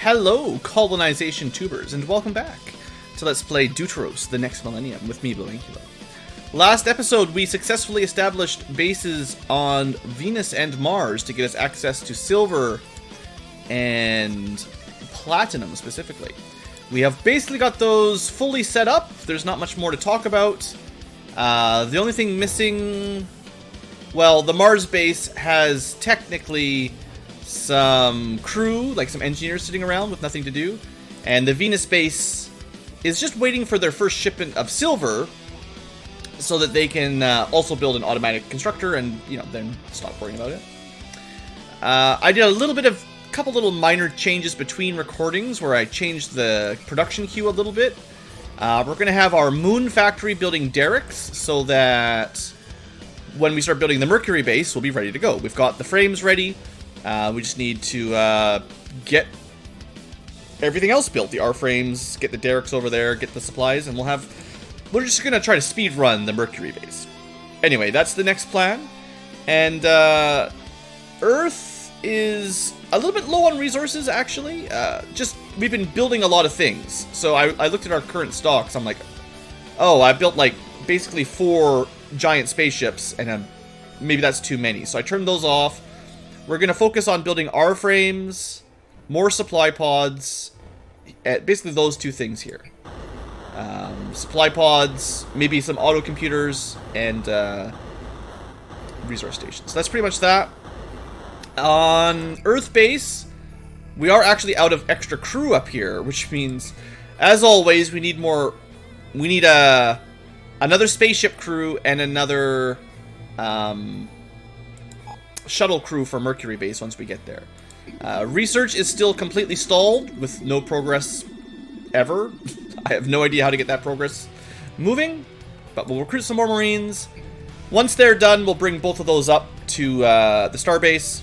Hello, colonization tubers, and welcome back to Let's Play Deuteros, the Next Millennium, with me, BlueAnkylo. Last episode, we successfully established bases on Venus and Mars to get us access to silver and platinum, specifically. We have basically got those fully set up. There's not much more to talk about. The only thing missing... Well, the Mars base has technically some crew, like some engineers sitting around with nothing to do. And the Venus base is just waiting for their first shipment of silver so that they can also build an automatic constructor and, you know, then stop worrying about it. I did a couple little minor changes between recordings where I changed the production queue a little bit. We're going to have our moon factory building derricks so that when we start building the Mercury base, we'll be ready to go. We've got the frames ready. We just need to get everything else built. The R-frames, get the derricks over there, get the supplies, and we're just going to try to speed run the Mercury base. Anyway, that's the next plan. And Earth is a little bit low on resources, actually. We've been building a lot of things. So I looked at our current stocks. I'm like, oh, I built like basically 4 giant spaceships, and maybe that's too many. So I turned those off. We're going to focus on building R-frames, more supply pods, basically those 2 things here. Supply pods, maybe some auto computers, and resource stations. So that's pretty much that. On Earth base, we are actually out of extra crew up here, which means, as always, we need more. We need another spaceship crew and another shuttle crew for Mercury base once we get there. Research is still completely stalled with no progress ever. I have no idea how to get that progress moving, but we'll recruit some more Marines. Once they're done, we'll bring both of those up to the starbase,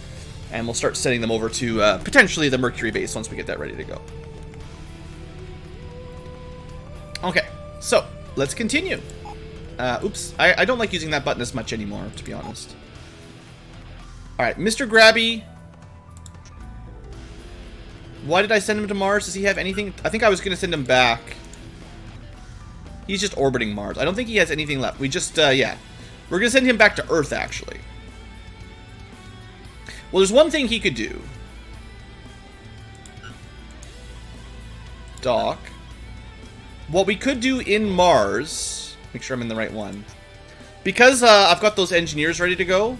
and we'll start sending them over to potentially the Mercury base once we get that ready to go. Okay, so let's continue. Oops, I don't like using that button as much anymore, to be honest. Alright, Mr. Grabby. Why did I send him to Mars? Does he have anything? I think I was going to send him back. He's just orbiting Mars. I don't think he has anything left. We just, yeah. We're going to send him back to Earth, actually. Well, there's one thing he could do. Dock. What we could do in Mars... Make sure I'm in the right one. Because I've got those engineers ready to go,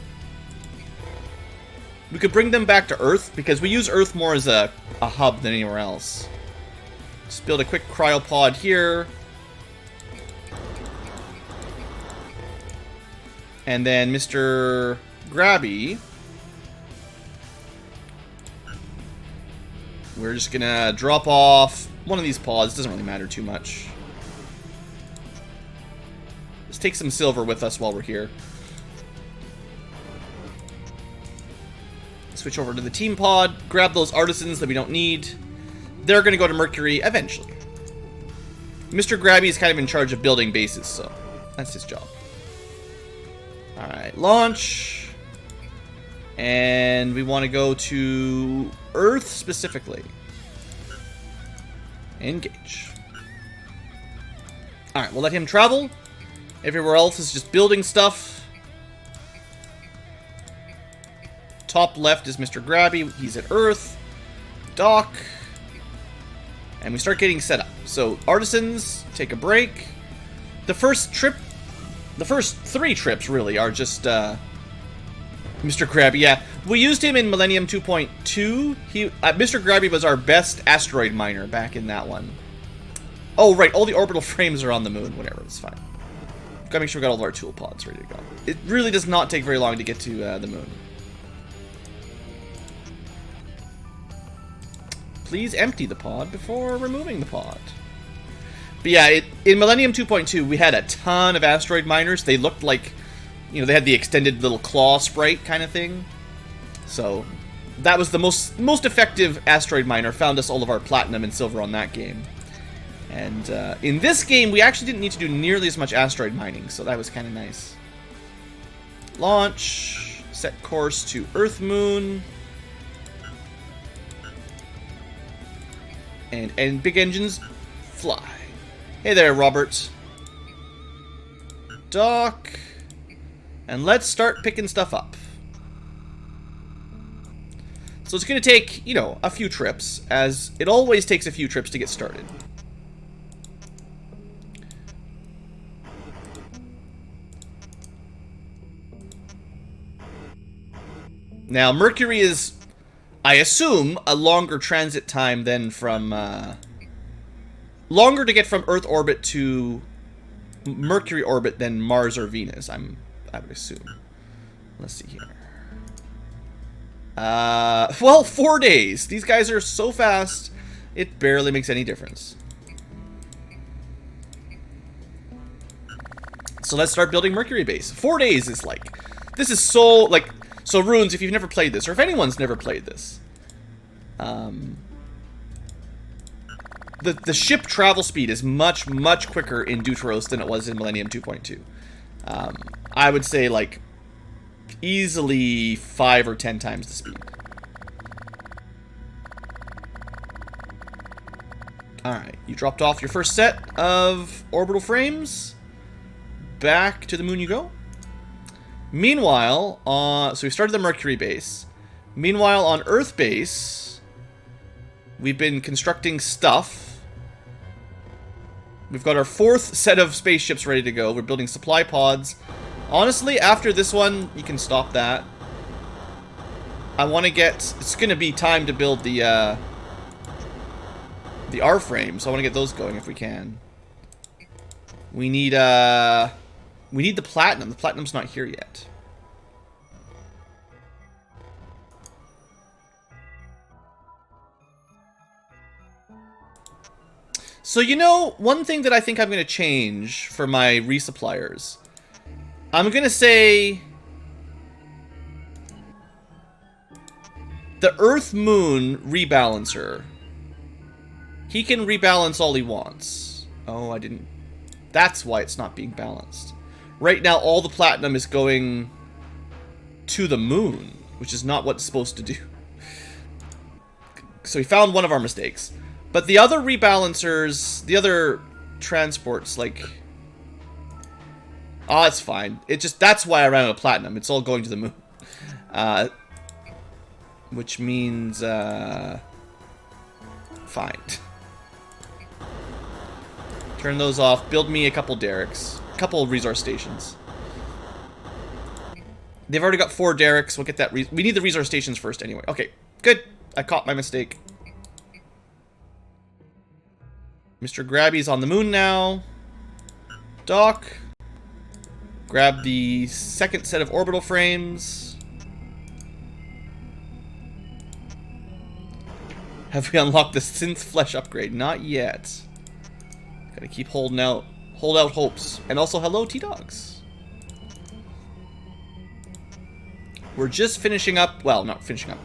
we could bring them back to Earth, because we use Earth more as a hub than anywhere else. Just build a quick cryopod here. And then Mr. Grabby, we're just going to drop off one of these pods. Doesn't really matter too much. Let's take some silver with us while we're here. Switch over to the team pod, grab those artisans that we don't need. They're going to go to Mercury eventually. Mr. Grabby is kind of in charge of building bases, so that's his job. Alright, launch. And we want to go to Earth specifically. Engage. Alright, we'll let him travel. Everywhere else is just building stuff. Top left is Mr. Grabby. He's at Earth. Dock. And we start getting set up. So, artisans, take a break. The first 3 trips, really, are just, Mr. Grabby. Yeah, we used him in Millennium 2.2. Mr. Grabby was our best asteroid miner back in that one. Oh, right, all the orbital frames are on the moon. Whatever, it's fine. Gotta make sure we got all of our tool pods ready to go. It really does not take very long to get to the moon. Please empty the pod before removing the pod. But yeah, in Millennium 2.2, we had a ton of asteroid miners. They looked like, you know, they had the extended little claw sprite kind of thing. So that was the most effective asteroid miner. Found us all of our platinum and silver on that game. And in this game, we actually didn't need to do nearly as much asteroid mining, so that was kind of nice. Launch. Set course to Earth Moon. And big engines fly. Hey there, Robert. Dock. And let's start picking stuff up. So it's going to take, you know, a few trips, as it always takes a few trips to get started. Now, Mercury is, I assume, a longer transit time than from... longer to get from Earth orbit to Mercury orbit than Mars or Venus, I would assume. Let's see here. Well, 4 days. These guys are so fast, it barely makes any difference. So let's start building Mercury base. 4 days is like... This is so, like... So, Runes, if you've never played this, or if anyone's never played this... The ship travel speed is much, much quicker in Deuteros than it was in Millennium 2.2. I would say, like... easily 5 or 10 times the speed. Alright, you dropped off your first set of orbital frames. Back to the moon you go. Meanwhile, so we started the Mercury base. Meanwhile, on Earth base, we've been constructing stuff. We've got our 4th set of spaceships ready to go. We're building supply pods. Honestly, after this one, you can stop that. I want to get... It's going to be time to build the R-frame, so I want to get those going if we can. We need the platinum. The platinum's not here yet. So, you know, one thing that I think I'm going to change for my resuppliers... I'm going to say the Earth-Moon rebalancer. He can rebalance all he wants. Oh, I didn't... That's why it's not being balanced. Right now, all the platinum is going to the moon, which is not what it's supposed to do. So we found one of our mistakes. But the other rebalancers, the other transports, like... Oh, it's fine. It just, that's why I ran out of platinum. It's all going to the moon. Which means, fine. Turn those off. Build me a couple derricks. A couple resource stations. They've already got 4 derricks. We'll get that. We need the resource stations first anyway. Okay, good. I caught my mistake. Mr. Grabby's on the moon now. Dock. Grab the 2nd set of orbital frames. Have we unlocked the synth flesh upgrade? Not yet. Gotta keep holding out. Hold out hopes. And also, hello, T-Dogs. We're just finishing up. Well, not finishing up.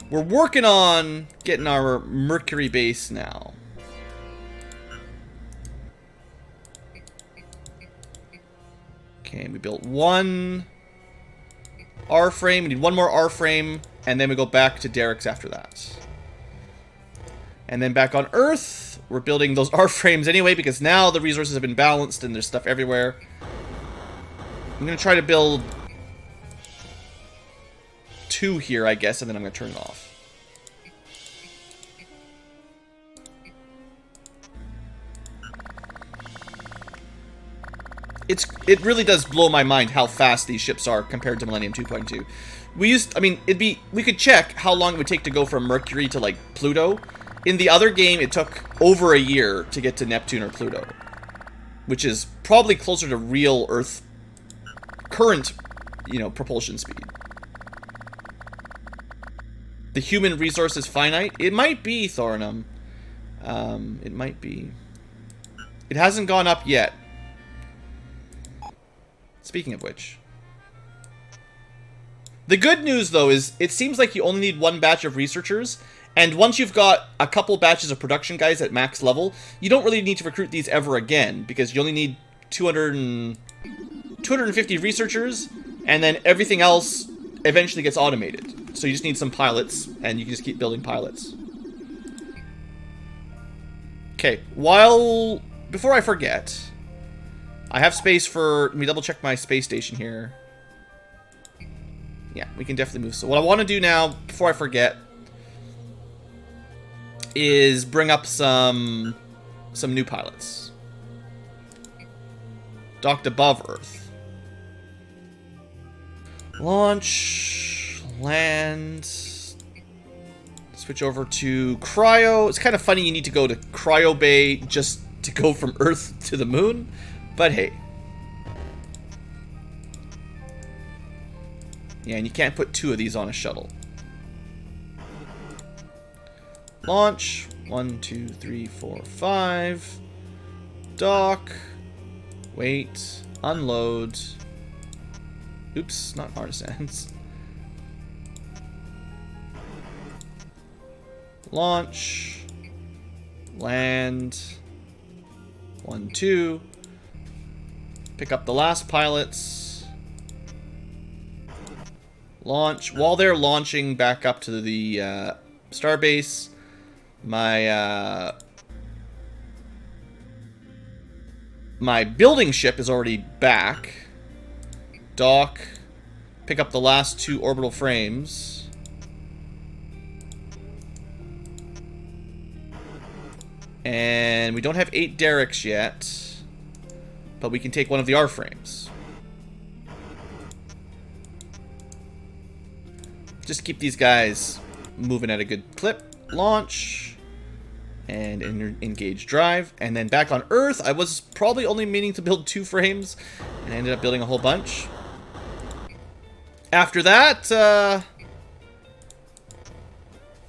We're working on getting our Mercury base now. Okay, we built 1 R-frame. We need 1 more R-frame, and then we go back to derricks after that. And then back on Earth, we're building those R-frames anyway, because now the resources have been balanced and there's stuff everywhere. I'm going to try to build 2 here, I guess, and then I'm going to turn it off. It really does blow my mind how fast these ships are compared to Millennium 2.2. We could check how long it would take to go from Mercury to, like, Pluto. In the other game, it took over a year to get to Neptune or Pluto. Which is probably closer to real Earth current, you know, propulsion speed. The human resource is finite? It might be, Thorinum. It might be. It hasn't gone up yet. Speaking of which. The good news, though, is it seems like you only need 1 batch of researchers, and once you've got a couple batches of production guys at max level, you don't really need to recruit these ever again, because you only need 250 researchers, and then everything else eventually gets automated. So you just need some pilots, and you can just keep building pilots. Okay, before I forget, I have space for, let me double check my space station here. Yeah, we can definitely move. So what I want to do now, before I forget, is bring up some new pilots. Docked above Earth. Launch, land, switch over to Cryo. It's kind of funny you need to go to Cryo Bay just to go from Earth to the moon, but hey. Yeah, and you can't put 2 of these on a shuttle. Launch. 1, 2, 3, 4, 5. Dock. Wait. Unload. Oops, not artisans. Launch. Land. 1, 2. Pick up the last pilots. Launch. While they're launching back up to the starbase, my building ship is already back. Dock. Pick up the last 2 orbital frames. And we don't have 8 derricks yet, but we can take one of the R frames. Just keep these guys moving at a good clip. Launch. And engage drive. And then back on Earth, I was probably only meaning to build 2 frames, and I ended up building a whole bunch. After that, I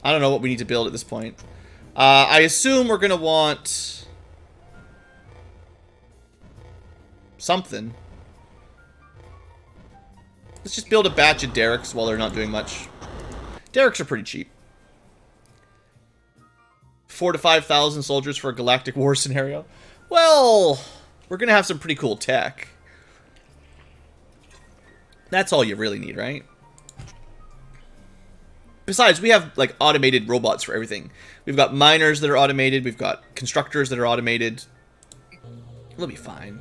don't know what we need to build at this point. I assume we're going to want something. Let's just build a batch of derricks while they're not doing much. Derricks are pretty cheap. 4,000 to 5,000 soldiers for a galactic war scenario. Well, we're going to have some pretty cool tech. That's all you really need, right? Besides, we have, like, automated robots for everything. We've got miners that are automated. We've got constructors that are automated. We'll be fine.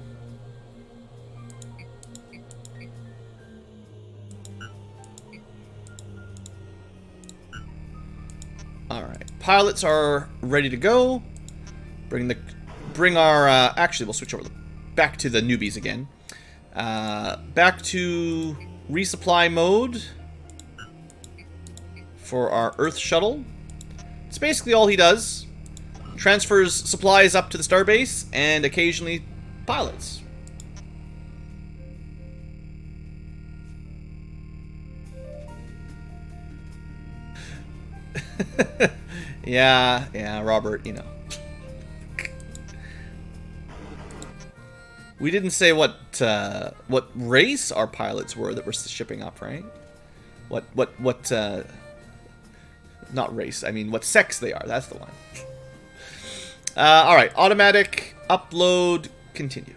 Alright. Pilots are ready to go. Bring our... actually, we'll switch over back to the newbies again. Back to resupply mode for our Earth shuttle. It's basically all he does. Transfers supplies up to the starbase and occasionally pilots. Yeah, Robert, you know. We didn't say what race our pilots were that were shipping up, right? What not race, I mean what sex they are, that's the one. Alright, automatic, upload, continue.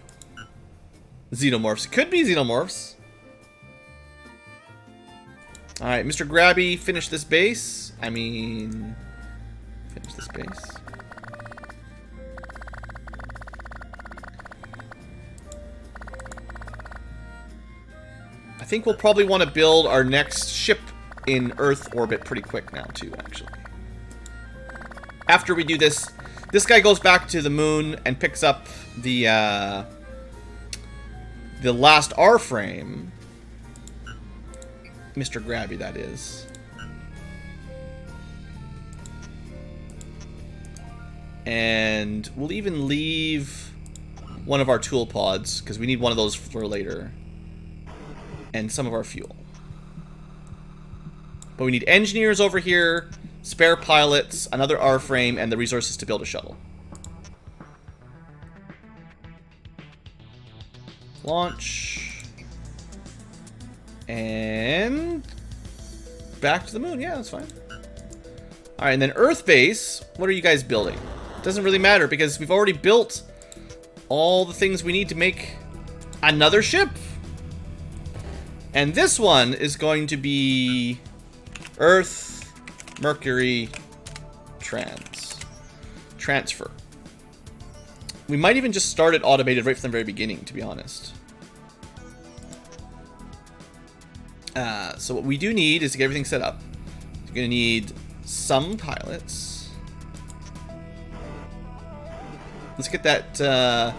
Xenomorphs, could be xenomorphs. Alright, Mr. Grabby, finish this base. Finish this base. I think we'll probably want to build our next ship in Earth orbit pretty quick now, too, actually. After we do this, this guy goes back to the moon and picks up the last R frame. Mr. Grabby, that is. And we'll even leave one of our tool pods, because we need one of those for later. And some of our fuel. But we need engineers over here, spare pilots, another R frame, and the resources to build a shuttle. Launch. And back to the moon. Yeah, that's fine. Alright, and then Earth base. What are you guys building? It doesn't really matter because we've already built all the things we need to make another ship. And this one is going to be Earth, Mercury, transfer. We might even just start it automated right from the very beginning, to be honest. So what we do need is to get everything set up. You're going to need some pilots. Let's get that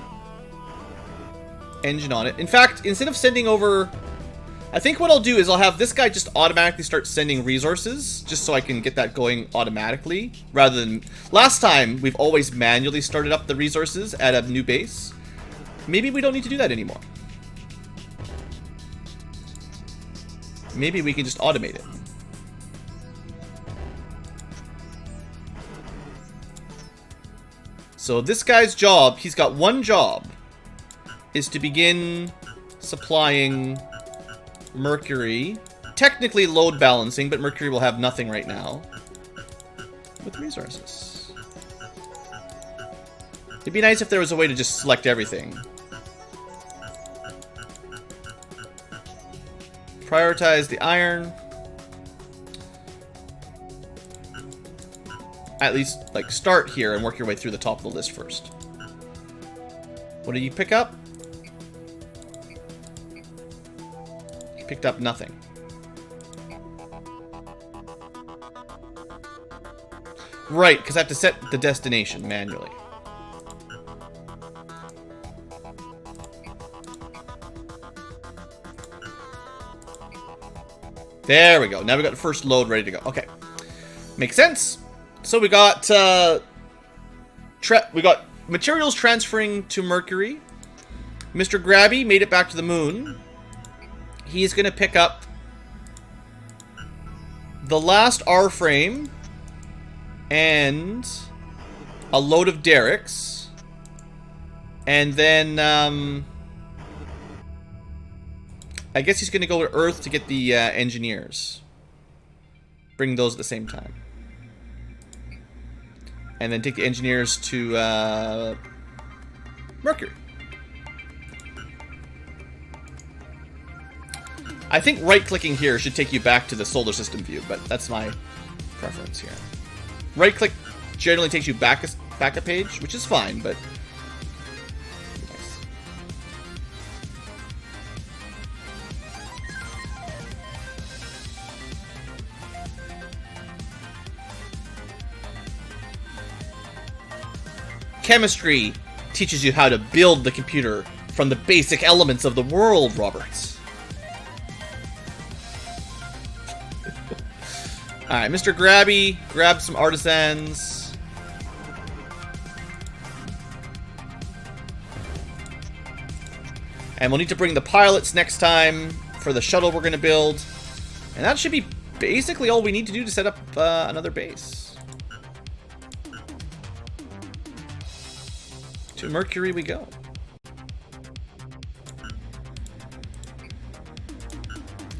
engine on it. In fact, instead of sending over... I think what I'll do is I'll have this guy just automatically start sending resources, just so I can get that going automatically, rather than... Last time, we've always manually started up the resources at a new base. Maybe we don't need to do that anymore. Maybe we can just automate it. So this guy's job, he's got one job, is to begin supplying Mercury. Technically load balancing, but Mercury will have nothing right now. With resources. It'd be nice if there was a way to just select everything. Prioritize the iron. At least, like, start here and work your way through the top of the list first. What did you pick up? You picked up nothing. Right, because I have to set the destination manually. There we go. Now we got the first load ready to go. Okay. Makes sense. So we got materials transferring to Mercury. Mr. Grabby made it back to the moon. He's going to pick up the last R-frame and a load of derricks. And then I guess he's going to go to Earth to get the engineers. Bring those at the same time. And then take the engineers to Mercury. I think right-clicking here should take you back to the solar system view, but that's my preference here. Right-click generally takes you back a page, which is fine, but... Chemistry teaches you how to build the computer from the basic elements of the world, Roberts. Alright, Mr. Grabby, grab some artisans. And we'll need to bring the pilots next time for the shuttle we're going to build. And that should be basically all we need to do to set up another base. To Mercury we go.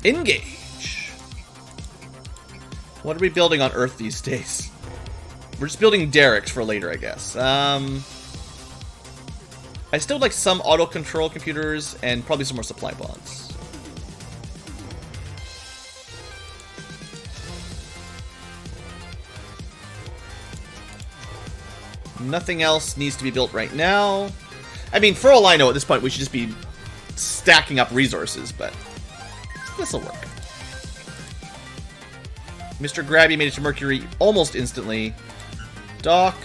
Engage. What are we building on Earth these days? We're just building derricks for later, I guess. I still like some auto control computers and probably some more supply pods. Nothing else needs to be built right now. I mean, for all I know, at this point, we should just be stacking up resources, but this'll work. Mr. Grabby made it to Mercury almost instantly. Dock.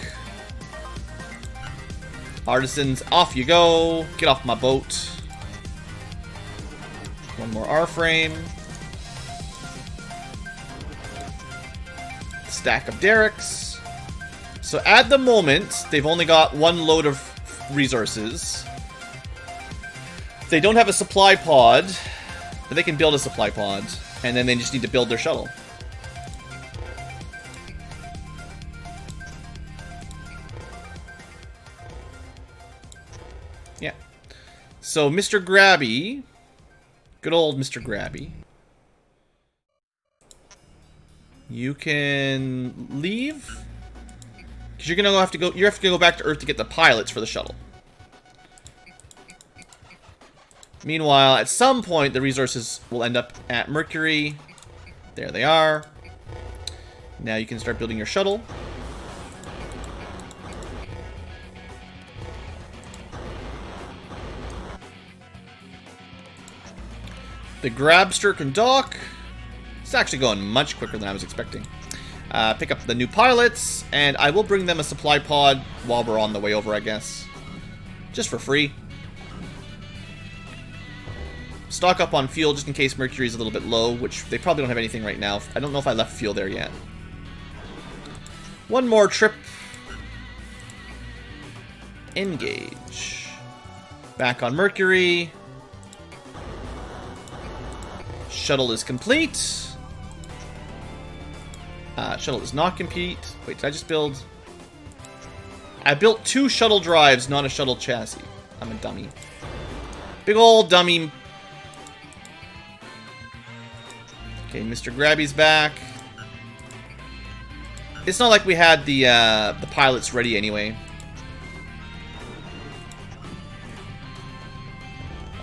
Artisans, off you go. Get off my boat. One more R-frame. Stack of derricks. So at the moment, they've only got one load of resources. They don't have a supply pod, but they can build a supply pod, and then they just need to build their shuttle. Yeah. So Mr. Grabby, good old Mr. Grabby, you can leave. Because you're gonna have to go. You have to go back to Earth to get the pilots for the shuttle. Meanwhile, at some point, the resources will end up at Mercury. There they are. Now you can start building your shuttle. The Grabster can dock. It's actually going much quicker than I was expecting. Pick up the new pilots, and I will bring them a supply pod while we're on the way over, I guess. Just for free. Stock up on fuel just in case Mercury's a little bit low, which they probably don't have anything right now. I don't know if I left fuel there yet. One more trip. Engage. Back on Mercury. Shuttle is complete. Shuttle is not complete. Wait, did I just build... I built 2 shuttle drives, not a shuttle chassis. I'm a dummy. Big old dummy. Okay, Mr. Grabby's back. It's not like we had the pilots ready anyway.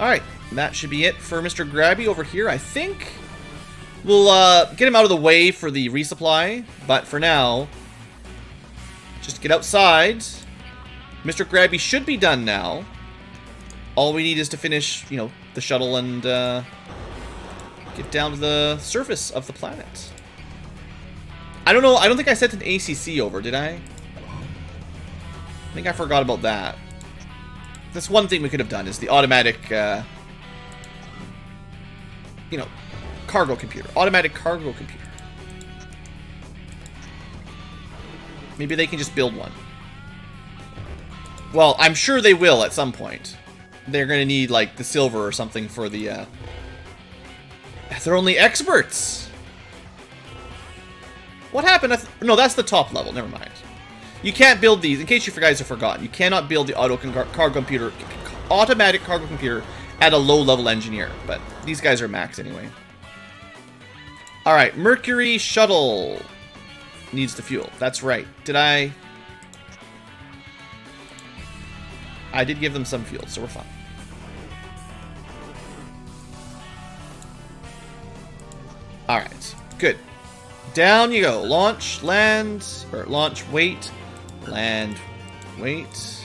Alright, that should be it for Mr. Grabby over here, I think. We'll get him out of the way for the resupply, but for now, just get outside. Mr. Grabby should be done now. All we need is to finish, you know, the shuttle and get down to the surface of the planet. I don't know, I don't think I sent an ACC over, did I? I think I forgot about that. That's one thing we could have done, is the automatic, you know, cargo computer. Automatic cargo computer. Maybe they can just build one. Well, I'm sure they will at some point. They're going to need, like, the silver or something for the, They're only experts! What happened? No, that's the top level. Never mind. You can't build these. In case you guys have forgotten, you cannot build the automatic cargo computer at a low-level engineer. But these guys are max anyway. Alright, Mercury shuttle needs the fuel. That's right. Did I did give them some fuel, so we're fine. Alright, good. Down you go. Launch, land, or launch, wait, land, wait.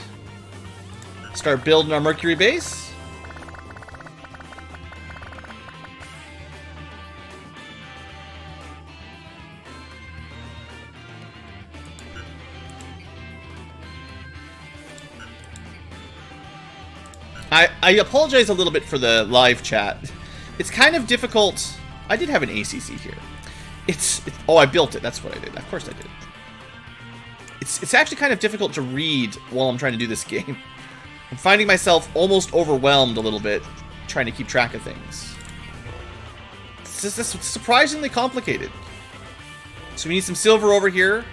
Start building our Mercury base. I apologize a little bit for the live chat. It's kind of difficult. I did have an ACC here. Oh, I built it. That's what I did. Of course I did. It's actually kind of difficult to read while I'm trying to do this game. I'm finding myself almost overwhelmed a little bit trying to keep track of things. It's surprisingly complicated. So we need some silver over here.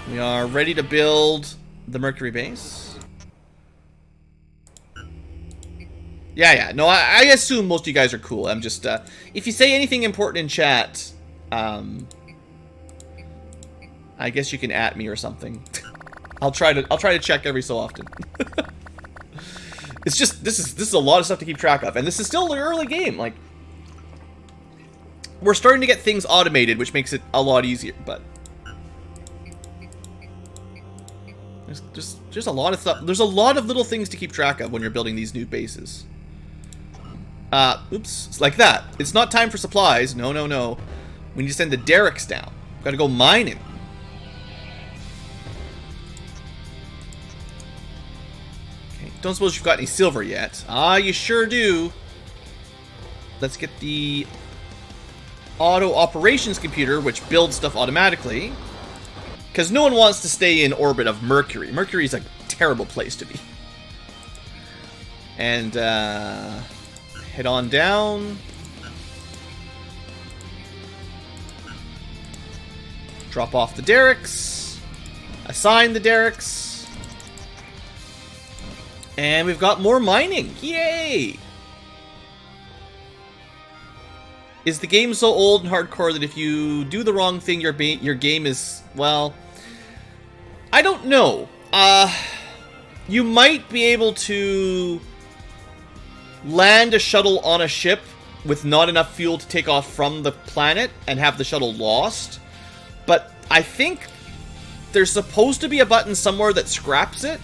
We are ready to build the Mercury base. Yeah. No, I assume most of you guys are cool. I'm just, if you say anything important in chat, I guess you can @ me or something. I'll try to check every so often. It's just, this is a lot of stuff to keep track of, and this is still an early game. Like, we're starting to get things automated, which makes it a lot easier, but there's a lot of stuff. There's a lot of little things to keep track of when you're building these new bases. Oops, it's like that. It's not time for supplies. No. We need to send the derricks down. Gotta go mining. Okay, don't suppose you've got any silver yet. You sure do. Let's get the auto operations computer, which builds stuff automatically. Because no one wants to stay in orbit of Mercury. Mercury's a terrible place to be. And, head on down. Drop off the derricks. Assign the derricks. And we've got more mining. Yay! Is the game so old and hardcore that if you do the wrong thing, your game is, well, I don't know. You might be able to land a shuttle on a ship with not enough fuel to take off from the planet and have the shuttle lost. But I think there's supposed to be a button somewhere that scraps it.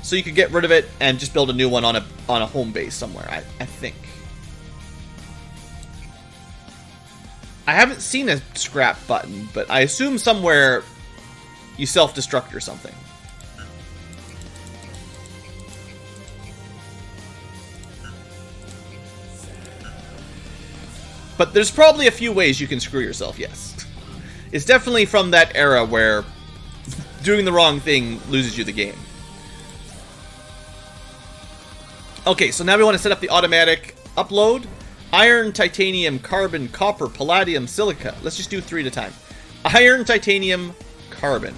so you could get rid of it and just build a new one on a home base somewhere, I think. I haven't seen a scrap button, but I assume somewhere you self-destruct or something. But there's probably a few ways you can screw yourself, yes. It's definitely from that era where doing the wrong thing loses you the game. Okay, so now we want to set up the automatic upload. Iron, titanium, carbon, copper, palladium, silica. Let's just do 3 at a time. Iron, titanium, carbon.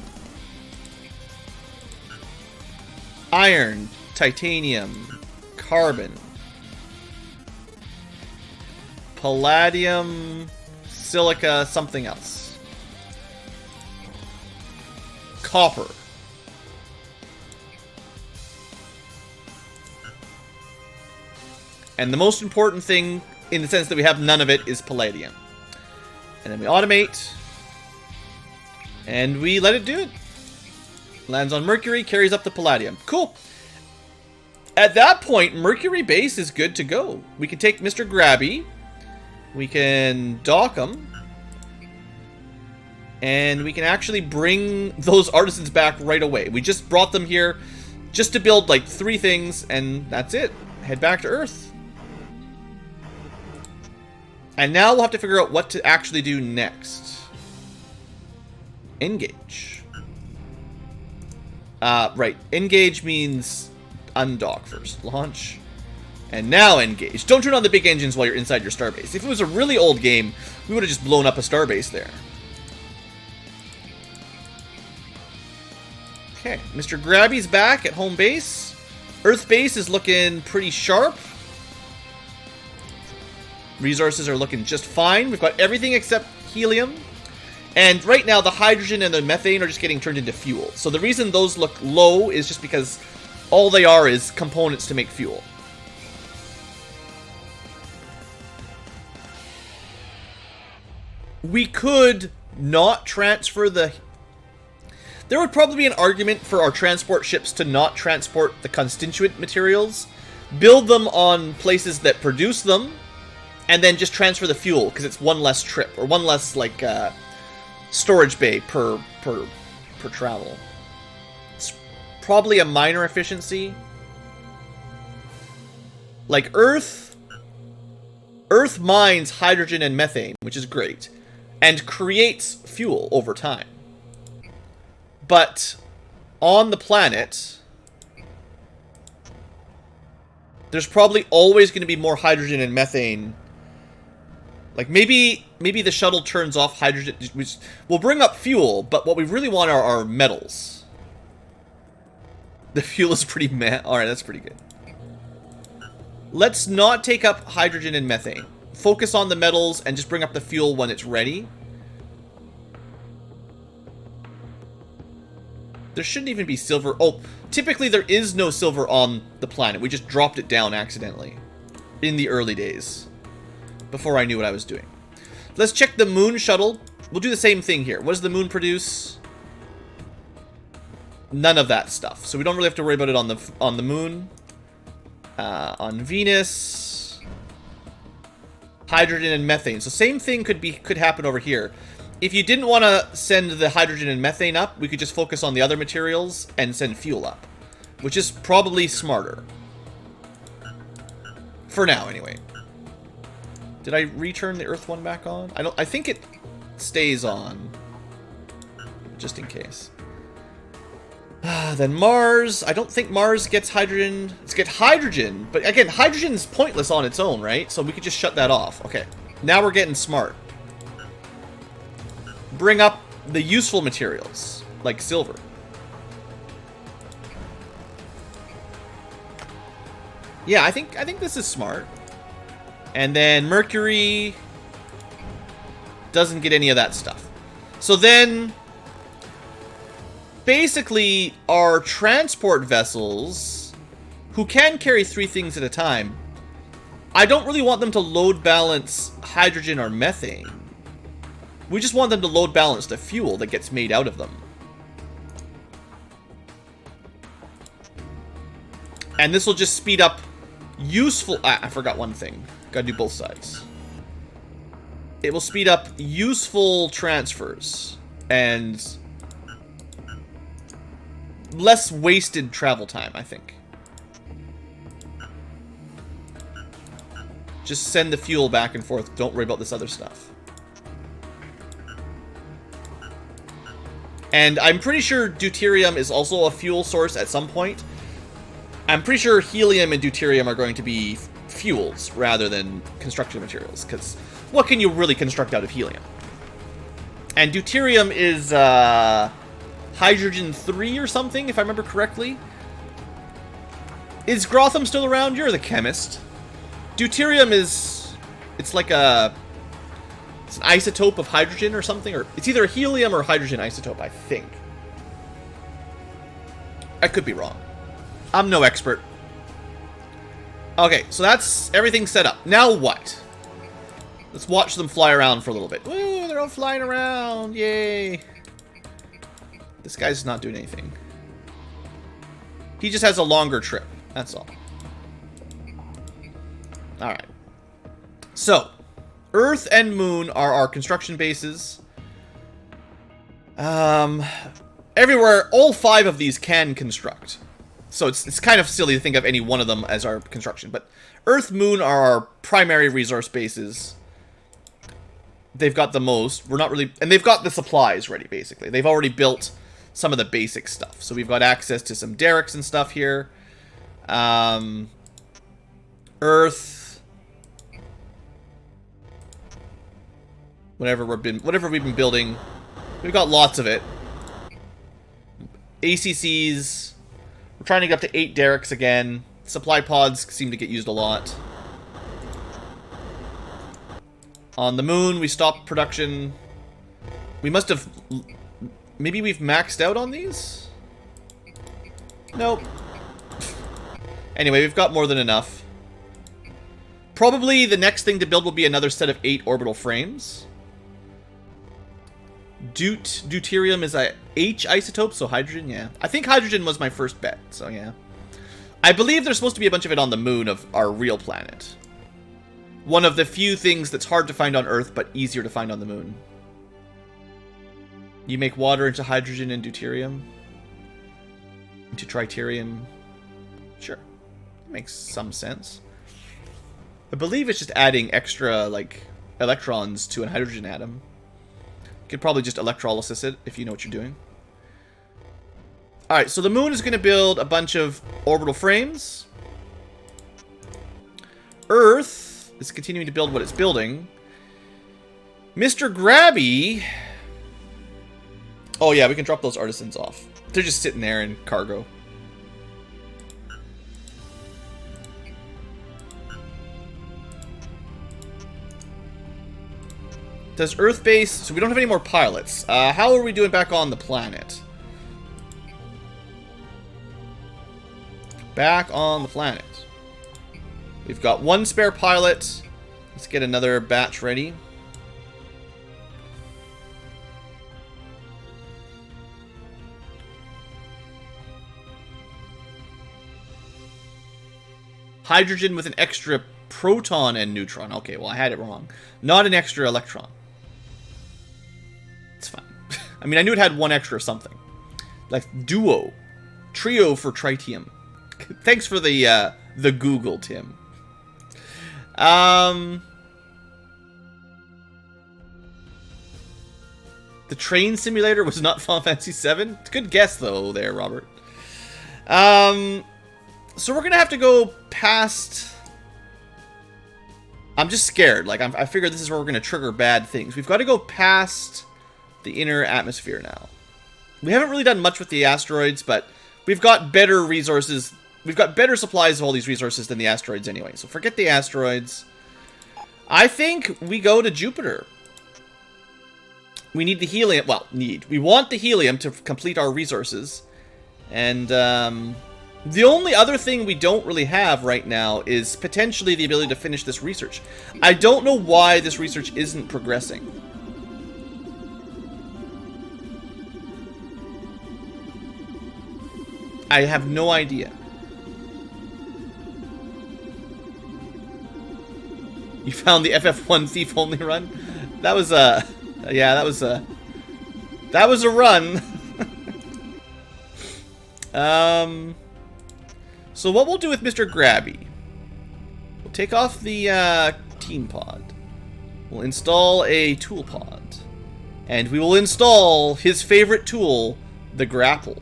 Iron, titanium, carbon. Palladium, silica, something else. Copper. And the most important thing, in the sense that we have none of it, is palladium. And then we automate. And we let it do it. Lands on Mercury, carries up the palladium. Cool. At that point, Mercury base is good to go. We can take Mr. Grabby. We can dock him. And we can actually bring those artisans back right away. We just brought them here just to build like 3 things, and that's it. Head back to Earth. And now we'll have to figure out what to actually do next. Engage. Right. Engage means undock first. Launch. And now engage. Don't turn on the big engines while you're inside your starbase. If it was a really old game, we would have just blown up a starbase there. Okay. Mr. Grabby's back at home base. Earth base is looking pretty sharp. Resources are looking just fine. We've got everything except helium. And right now, the hydrogen and the methane are just getting turned into fuel. So the reason those look low is just because all they are is components to make fuel. We could not transfer the... There would probably be an argument for our transport ships to not transport the constituent materials. Build them on places that produce them. And then just transfer the fuel, because it's one less trip, or one less, like, storage bay per travel. It's probably a minor efficiency. Like, Earth mines hydrogen and methane, which is great, and creates fuel over time. But on the planet, there's probably always going to be more hydrogen and methane. Like, maybe the shuttle turns off hydrogen. We'll bring up fuel, but what we really want are metals. The fuel is pretty meh. Alright, that's pretty good. Let's not take up hydrogen and methane. Focus on the metals and just bring up the fuel when it's ready. There shouldn't even be silver. Oh, typically there is no silver on the planet. We just dropped it down accidentally in the early days. Before I knew what I was doing. Let's check the moon shuttle. We'll do the same thing here. What does the moon produce? None of that stuff. So we don't really have to worry about it on the moon. On Venus, hydrogen and methane. So same thing could happen over here. If you didn't want to send the hydrogen and methane up, we could just focus on the other materials and send fuel up, which is probably smarter. For now, anyway. Did I return the Earth one back on? I think it stays on. Just in case. Then Mars. I don't think Mars gets hydrogen. Let's get hydrogen. But again, hydrogen's pointless on its own, right? So we could just shut that off. Okay. Now we're getting smart. Bring up the useful materials, like silver. Yeah, I think this is smart. And then Mercury doesn't get any of that stuff. So then, basically, our transport vessels, who can carry 3 things at a time, I don't really want them to load balance hydrogen or methane. We just want them to load balance the fuel that gets made out of them. And this will just speed up useful... I forgot one thing. Gotta do both sides. It will speed up useful transfers. And less wasted travel time, I think. Just send the fuel back and forth. Don't worry about this other stuff. And I'm pretty sure deuterium is also a fuel source at some point. I'm pretty sure helium and deuterium are going to be fuels rather than construction materials. Because what can you really construct out of helium? And deuterium is hydrogen 3 or something, if I remember correctly. Is Grotham still around? You're the chemist. Deuterium is... It's like a... It's an isotope of hydrogen or something, or it's either a helium or hydrogen isotope, I think. I could be wrong. I'm no expert. Okay, so that's everything set up. Now what? Let's watch them fly around for a little bit. Woo, they're all flying around. Yay. This guy's not doing anything. He just has a longer trip. That's all. Alright. So, Earth and Moon are our construction bases. Everywhere, all 5 of these can construct. So it's kind of silly to think of any one of them as our construction. But Earth, Moon are our primary resource bases. They've got the most. We're not really... And they've got the supplies ready, basically. They've already built some of the basic stuff. So we've got access to some derricks and stuff here. Earth... Whatever we've been building, we've got lots of it. ACCs, we're trying to get up to 8 derricks again. Supply pods seem to get used a lot. On the Moon, we stopped production. We must have... Maybe we've maxed out on these? Nope. Anyway, we've got more than enough. Probably the next thing to build will be another set of 8 orbital frames. Deuterium is a H isotope, so hydrogen, yeah. I think hydrogen was my first bet, so yeah. I believe there's supposed to be a bunch of it on the Moon of our real planet. One of the few things that's hard to find on Earth, but easier to find on the Moon. You make water into hydrogen and deuterium. Into tritium. Sure. That makes some sense. I believe it's just adding extra, like, electrons to a hydrogen atom. You could probably just electrolysis it, if you know what you're doing. Alright, so the Moon is going to build a bunch of orbital frames. Earth is continuing to build what it's building. Mr. Grabby... Oh yeah, we can drop those artisans off. They're just sitting there in cargo. Does Earth base... So we don't have any more pilots. How are we doing back on the planet? Back on the planet. We've got 1 spare pilot. Let's get another batch ready. Hydrogen with an extra proton and neutron. Okay, well, I had it wrong. Not an extra electron. It's fine. I mean, I knew it had 1 extra something. Like duo. Trio for tritium. Thanks for the Google, Tim. The train simulator was not Final Fantasy VII? Good guess, though, there, Robert. So we're gonna have to go past... I'm just scared. Like, I figure this is where we're gonna trigger bad things. We've got to go past the inner atmosphere now. We haven't really done much with the asteroids, but we've got better resources. We've got better supplies of all these resources than the asteroids anyway. So forget the asteroids. I think we go to Jupiter. We need the helium. Well, we want the helium to complete our resources. And, the only other thing we don't really have right now is potentially the ability to finish this research. I don't know why this research isn't progressing. I have no idea. You found the FF1 thief only run? That was a... yeah, that was a run. So what we'll do with Mr. Grabby, we'll take off the team pod. We'll install a tool pod. And we will install his favorite tool, the grapple.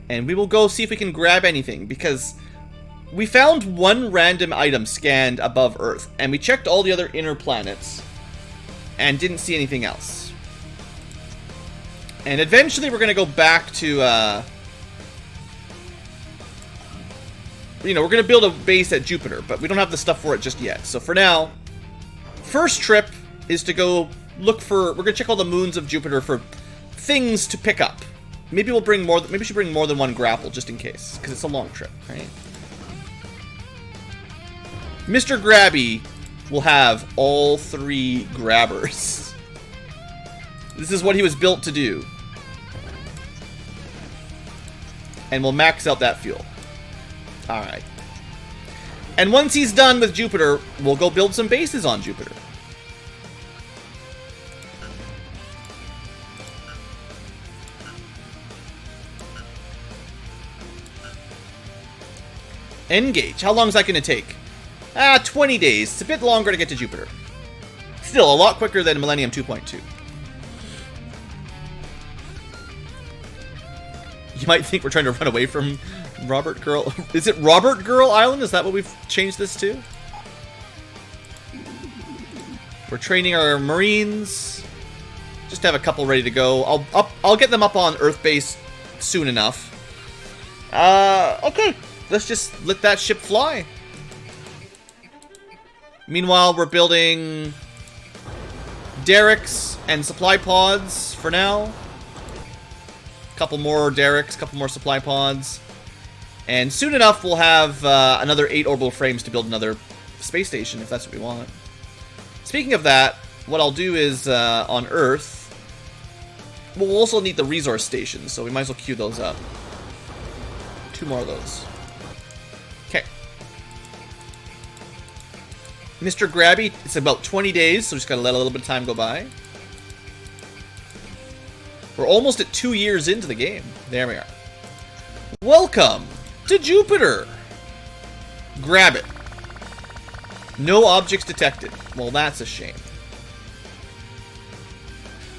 And we will go see if we can grab anything, because we found one random item scanned above Earth, and we checked all the other inner planets and didn't see anything else. And eventually we're going to go back to, you know, we're going to build a base at Jupiter, but we don't have the stuff for it just yet. So for now, first trip is to go look for, we're going to check all the moons of Jupiter for things to pick up. Maybe we'll bring more, maybe we should bring more than one grapple just in case, because it's a long trip, right? Mr. Grabby will have all 3 grabbers. This is what he was built to do. And we'll max out that fuel. Alright. And once he's done with Jupiter, we'll go build some bases on Jupiter. Engage. How long is that going to take? 20 days. It's a bit longer to get to Jupiter. Still, a lot quicker than Millennium 2.2. You might think we're trying to run away from Robert Girl. Is it Robert Girl Island? Is that what we've changed this to? We're training our Marines. Just have a couple ready to go. I'll get them up on Earth base soon enough. Okay. Let's just let that ship fly. Meanwhile, we're building derricks and supply pods for now. Couple more derricks, couple more supply pods. And soon enough, we'll have another 8 orbital frames to build another space station, if that's what we want. Speaking of that, what I'll do is, on Earth, we'll also need the resource stations, so we might as well queue those up. 2 more of those. Okay. Mr. Grabby, it's about 20 days, so just gotta let a little bit of time go by. We're almost at 2 years into the game. There we are. Welcome to Jupiter. Grab it. No objects detected. Well, that's a shame.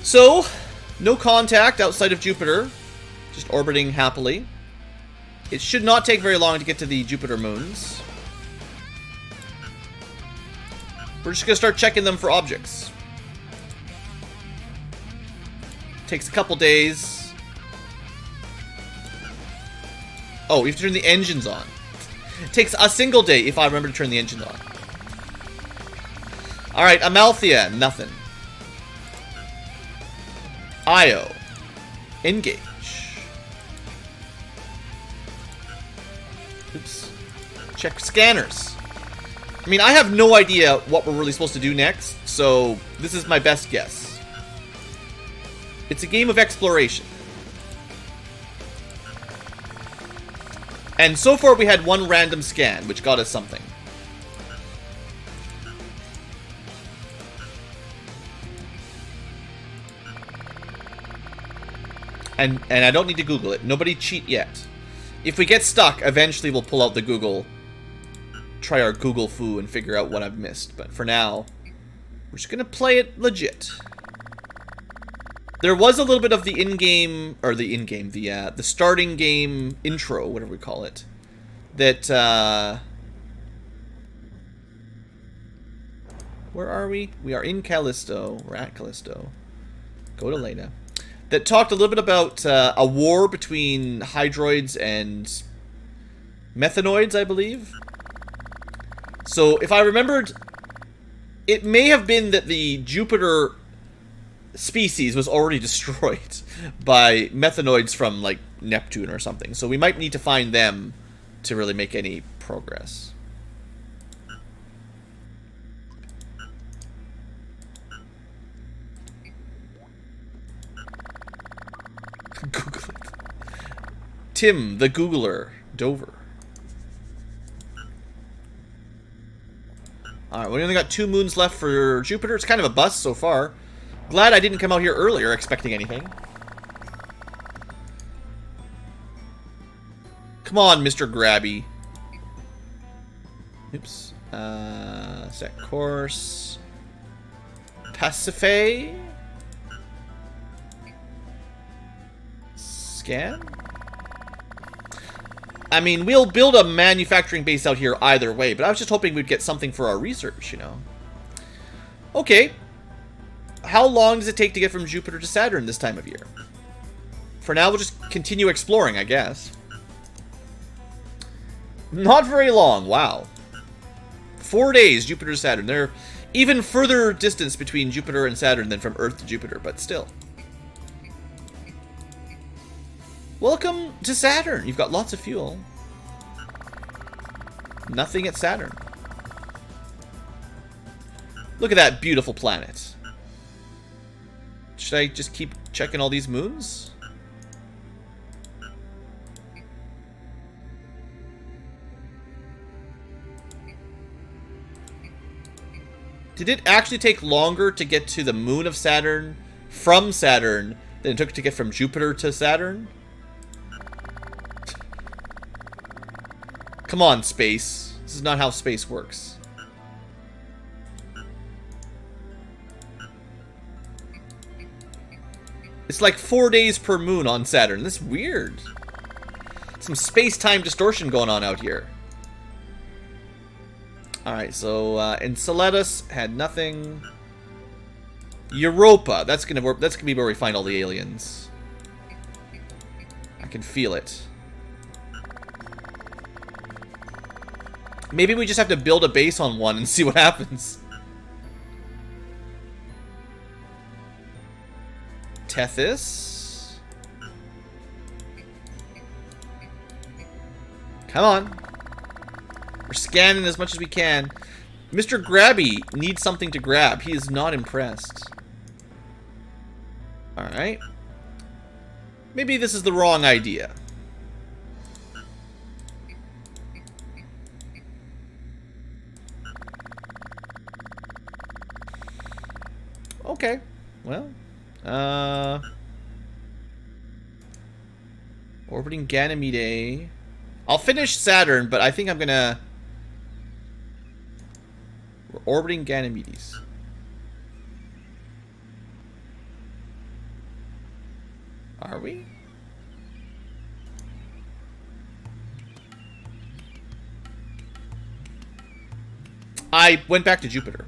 So, no contact outside of Jupiter. Just orbiting happily. It should not take very long to get to the Jupiter moons. We're just going to start checking them for objects. Takes a couple days. Oh, we have to turn the engines on. It takes a single day if I remember to turn the engines on. Alright, Amalthea, nothing. Io. Engage. Oops. Check scanners. I mean, I have no idea what we're really supposed to do next, so this is my best guess. It's a game of exploration. And so far we had one random scan, which got us something. And I don't need to Google it. Nobody cheat yet. If we get stuck, eventually we'll pull out the Google. Try our Google foo and figure out what I've missed. But for now, we're just gonna play it legit. There was a little bit of the in-game, or the starting game intro, whatever we call it, that, where are we? We are in Callisto. We're at Callisto. Go to Leda. That talked a little bit about a war between hydroids and methanoids, I believe. So, if I remembered, it may have been that the Jupiter species was already destroyed by methanoids from, like, Neptune or something. So we might need to find them to really make any progress. Google it. Tim, the Googler, Dover. Alright, we only got 2 moons left for Jupiter. It's kind of a bust so far. Glad I didn't come out here earlier expecting anything. Come on, Mr. Grabby. Oops. Set course. Pacify. Scan? I mean, we'll build a manufacturing base out here either way, but I was just hoping we'd get something for our research, you know. Okay. How long does it take to get from Jupiter to Saturn this time of year? For now, we'll just continue exploring, I guess. Not very long, wow. 4 days, Jupiter to Saturn. They're even further distance between Jupiter and Saturn than from Earth to Jupiter, but still. Welcome to Saturn. You've got lots of fuel. Nothing at Saturn. Look at that beautiful planet. Should I just keep checking all these moons? Did it actually take longer to get to the moon of Saturn from Saturn than it took to get from Jupiter to Saturn? Come on, space. This is not how space works. It's like 4 days per moon on Saturn. That's weird. Some space-time distortion going on out here. Alright, so Enceladus had nothing. Europa. That's gonna work. That's gonna be where we find all the aliens. I can feel it. Maybe we just have to build a base on one and see what happens. Tethys. Come on. We're scanning as much as we can. Mr. Grabby needs something to grab. He is not impressed. Alright. Maybe this is the wrong idea. Okay. Well. Orbiting Ganymede. I'll finish Saturn, but I think I'm gonna... We're orbiting Ganymedes. Are we? I went back to Jupiter.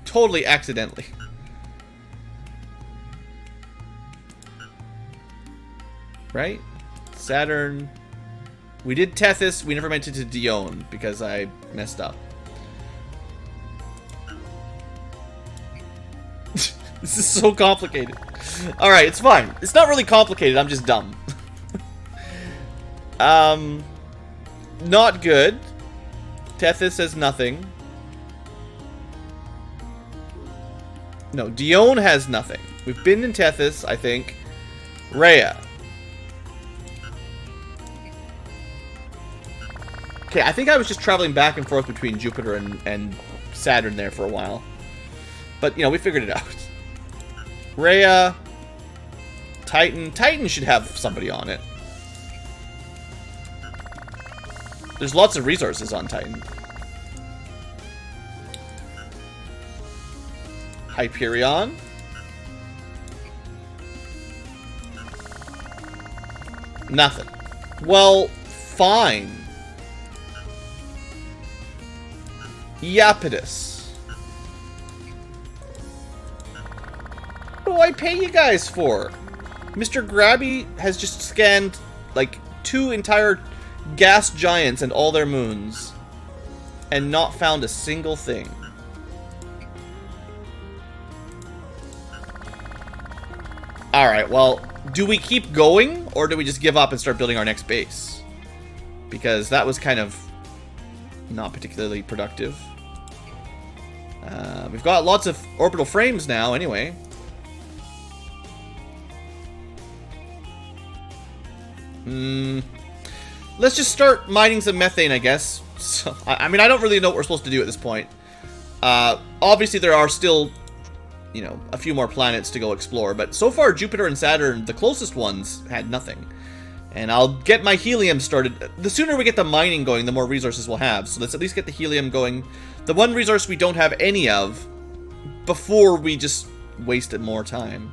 Totally accidentally. Right? Saturn. We did Tethys. We never went to Dione because I messed up. This is so complicated. Alright, it's fine. It's not really complicated. I'm just dumb. Not good. Tethys has nothing. No, Dione has nothing. We've been in Tethys, I think. Rhea. Okay, I think I was just traveling back and forth between Jupiter and Saturn there for a while. But, you know, we figured it out. Rhea. Titan. Titan should have somebody on it. There's lots of resources on Titan. Hyperion. Nothing. Well, fine. Iapetus. What do I pay you guys for? Mr. Grabby has just scanned, like, 2 entire gas giants and all their moons and not found a single thing. Alright, well, do we keep going or do we just give up and start building our next base? Because that was kind of not particularly productive. We've got lots of orbital frames now, anyway. let's just start mining some methane, I guess. So, I mean, I don't really know what we're supposed to do at this point. Obviously, there are still, you know, a few more planets to go explore. But so far, Jupiter and Saturn, the closest ones, had nothing. And I'll get my helium started. The sooner we get the mining going, the more resources we'll have. So let's at least get the helium going. The one resource we don't have any of before we just wasted more time.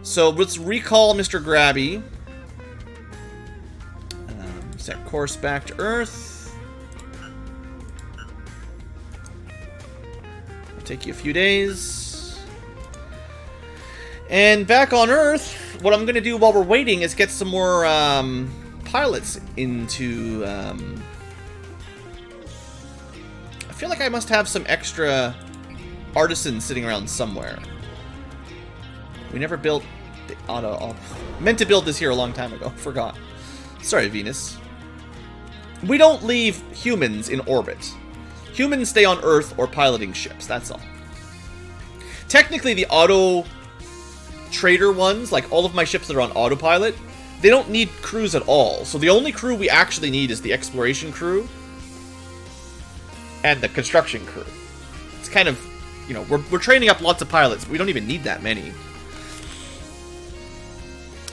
So let's recall Mr. Grabby. Set course back to Earth. It'll take you a few days. And back on Earth, what I'm going to do while we're waiting is get some more pilots into... I feel like I must have some extra artisans sitting around somewhere. We never built the auto... meant to build this here a long time ago. Forgot. Sorry, Venus. We don't leave humans in orbit. Humans stay on Earth or piloting ships, that's all. Technically, the auto trader ones, like all of my ships that are on autopilot, they don't need crews at all. So the only crew we actually need is the exploration crew and the construction crew. It's kind of, you know, we're training up lots of pilots, but we don't even need that many.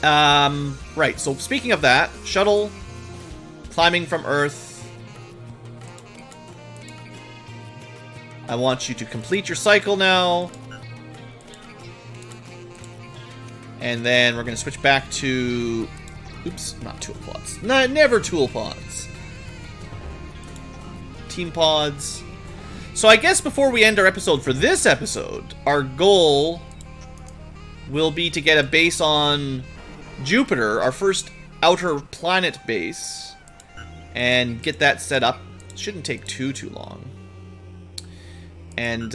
Right, so speaking of that, shuttle, climbing from Earth. I want you to complete your cycle now. And then we're going to switch back to... Oops, not tool pods. No, never tool pods. Team pods. So I guess before we end our episode for this episode, our goal will be to get a base on Jupiter, our first outer planet base, and get that set up. Shouldn't take too long. And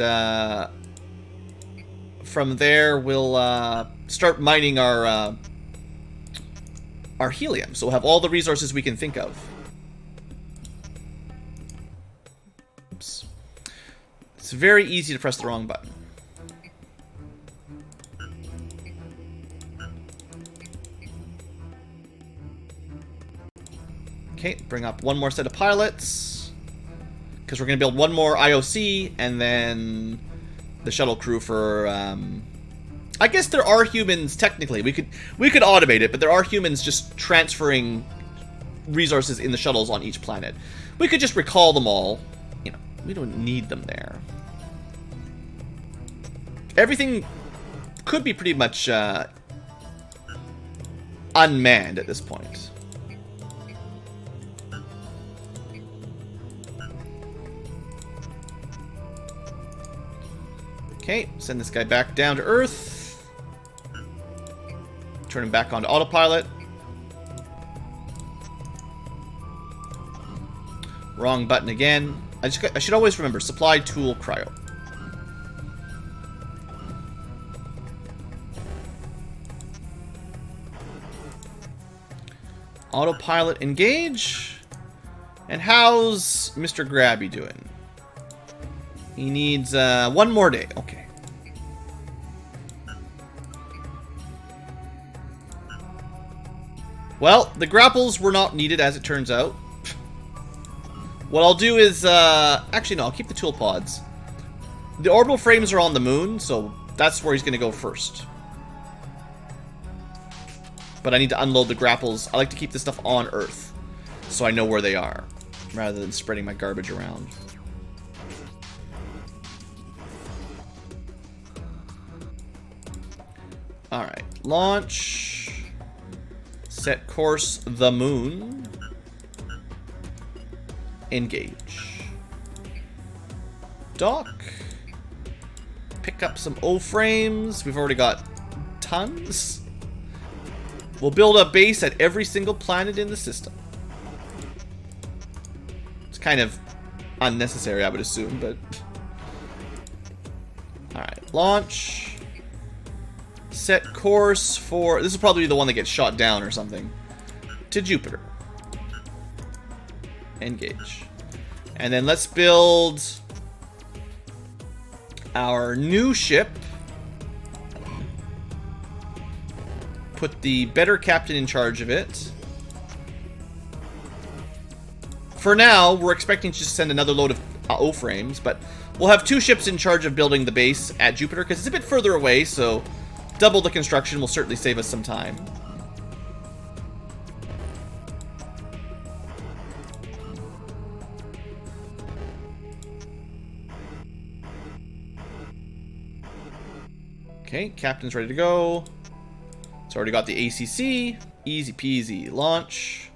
from there, we'll start mining our helium. So we'll have all the resources we can think of. Oops. It's very easy to press the wrong button. Okay, bring up one more set of pilots, because we're going to build one more IOC, and then the shuttle crew for, I guess there are humans, technically. We could automate it, but there are humans just transferring resources in the shuttles on each planet. We could just recall them all. You know, we don't need them there. Everything could be pretty much unmanned at this point. Okay, send this guy back down to Earth. Turn him back onto autopilot. Wrong button again. I should always remember, supply tool cryo. Autopilot engage. And how's Mr. Grabby doing? He needs one more day. Okay. Well, the grapples were not needed, as it turns out. What I'll do is... actually, no, I'll keep the tool pods. The orbital frames are on the moon, so that's where he's going to go first. But I need to unload the grapples. I like to keep this stuff on Earth, so I know where they are, rather than spreading my garbage around. Alright, launch, set course, the moon, engage, dock, pick up some O-frames, we've already got tons. We'll build a base at every single planet in the system. It's kind of unnecessary, I would assume, but... Alright, launch. Set course for... This is probably the one that gets shot down or something. To Jupiter. Engage. And then let's build our new ship. Put the better captain in charge of it. For now, we're expecting to just send another load of O-frames, but we'll have 2 ships in charge of building the base at Jupiter, because it's a bit further away, so double the construction will certainly save us some time. Okay, captain's ready to go. It's already got the ACC. Easy peasy. Launch.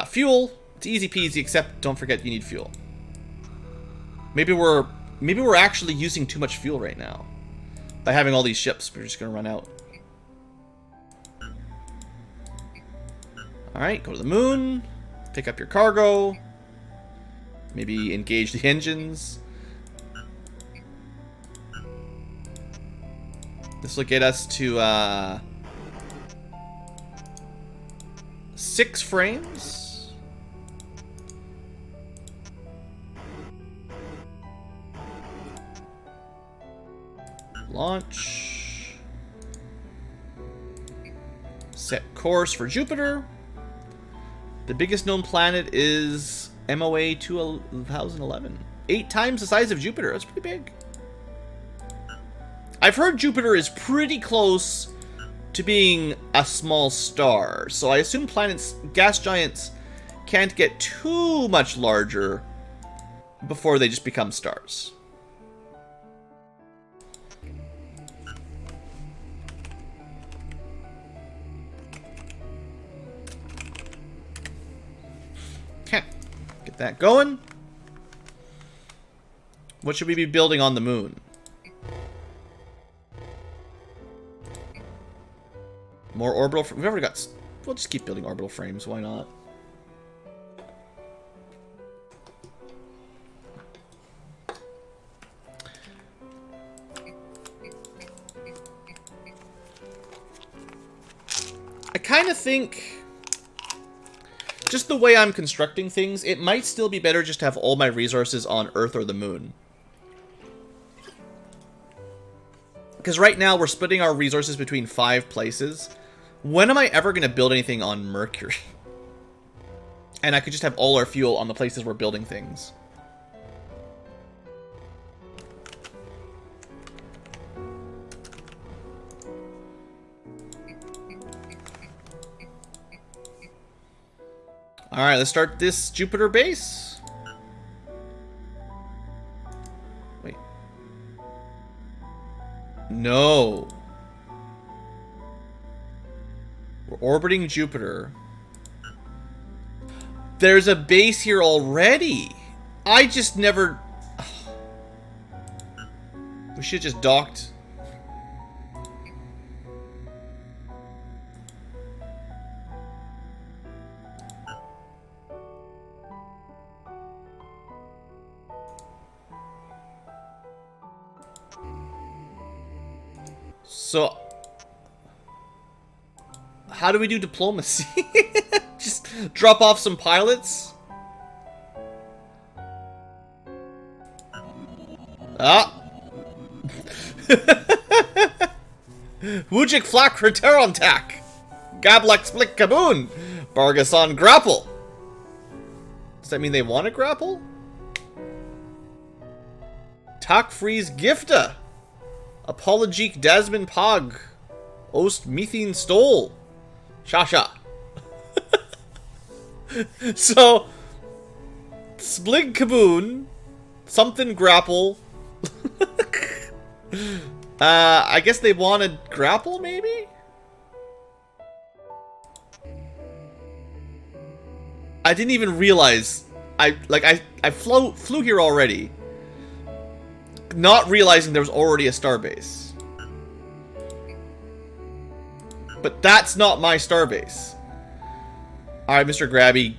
Fuel. It's easy peasy, except don't forget you need fuel. Maybe we're actually using too much fuel right now. By having all these ships, we're just gonna run out. Alright, go to the moon. Pick up your cargo. Maybe engage the engines. This will get us to 6 frames. Launch. Set course for Jupiter. The biggest known planet is MOA 2011. 8 times the size of Jupiter. That's pretty big. I've heard Jupiter is pretty close to being a small star, so I assume planets, gas giants, can't get too much larger before they just become stars. Okay, get that going. What should we be building on the moon? More orbital. We've already got. We'll just keep building orbital frames. Why not? I kind of think, just the way I'm constructing things, it might still be better just to have all my resources on Earth or the moon. Because right now we're splitting our resources between 5 places. When am I ever going to build anything on Mercury? And I could just have all our fuel on the places we're building things. Alright, let's start this Jupiter base. Wait. No. We're orbiting Jupiter. There's a base here already. I just never... We should have just docked. So... How do we do diplomacy? Just drop off some pilots? Ah! Wujik flak Reterontak! Gablak splik kaboon! Bargason grapple! Does that mean they want to grapple? Tak freeze gifta! Apologeek Dasman Pog! Ost methane stole! Shasha. So, Splig Kaboon, something grapple. I guess they wanted grapple, maybe? I didn't even realize. I flew here already, not realizing there was already a starbase. But that's not my starbase. Alright, Mr. Grabby.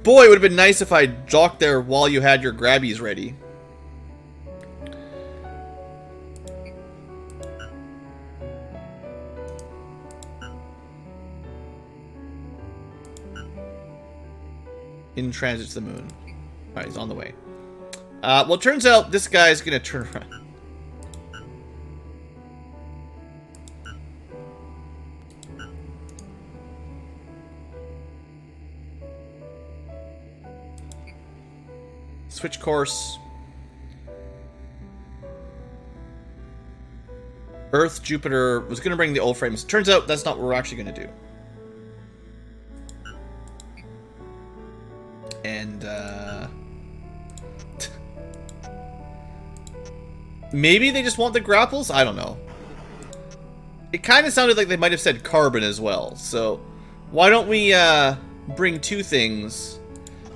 Boy, it would have been nice if I docked there while you had your Grabbies ready. In transit to the moon. Alright, he's on the way. Well, it turns out this guy's gonna turn around. switch course. Earth, Jupiter, was going to bring the old frames. Turns out that's not what we're actually going to do. And, maybe they just want the grapples? I don't know. It kind of sounded like they might have said carbon as well. So, why don't we, bring two things?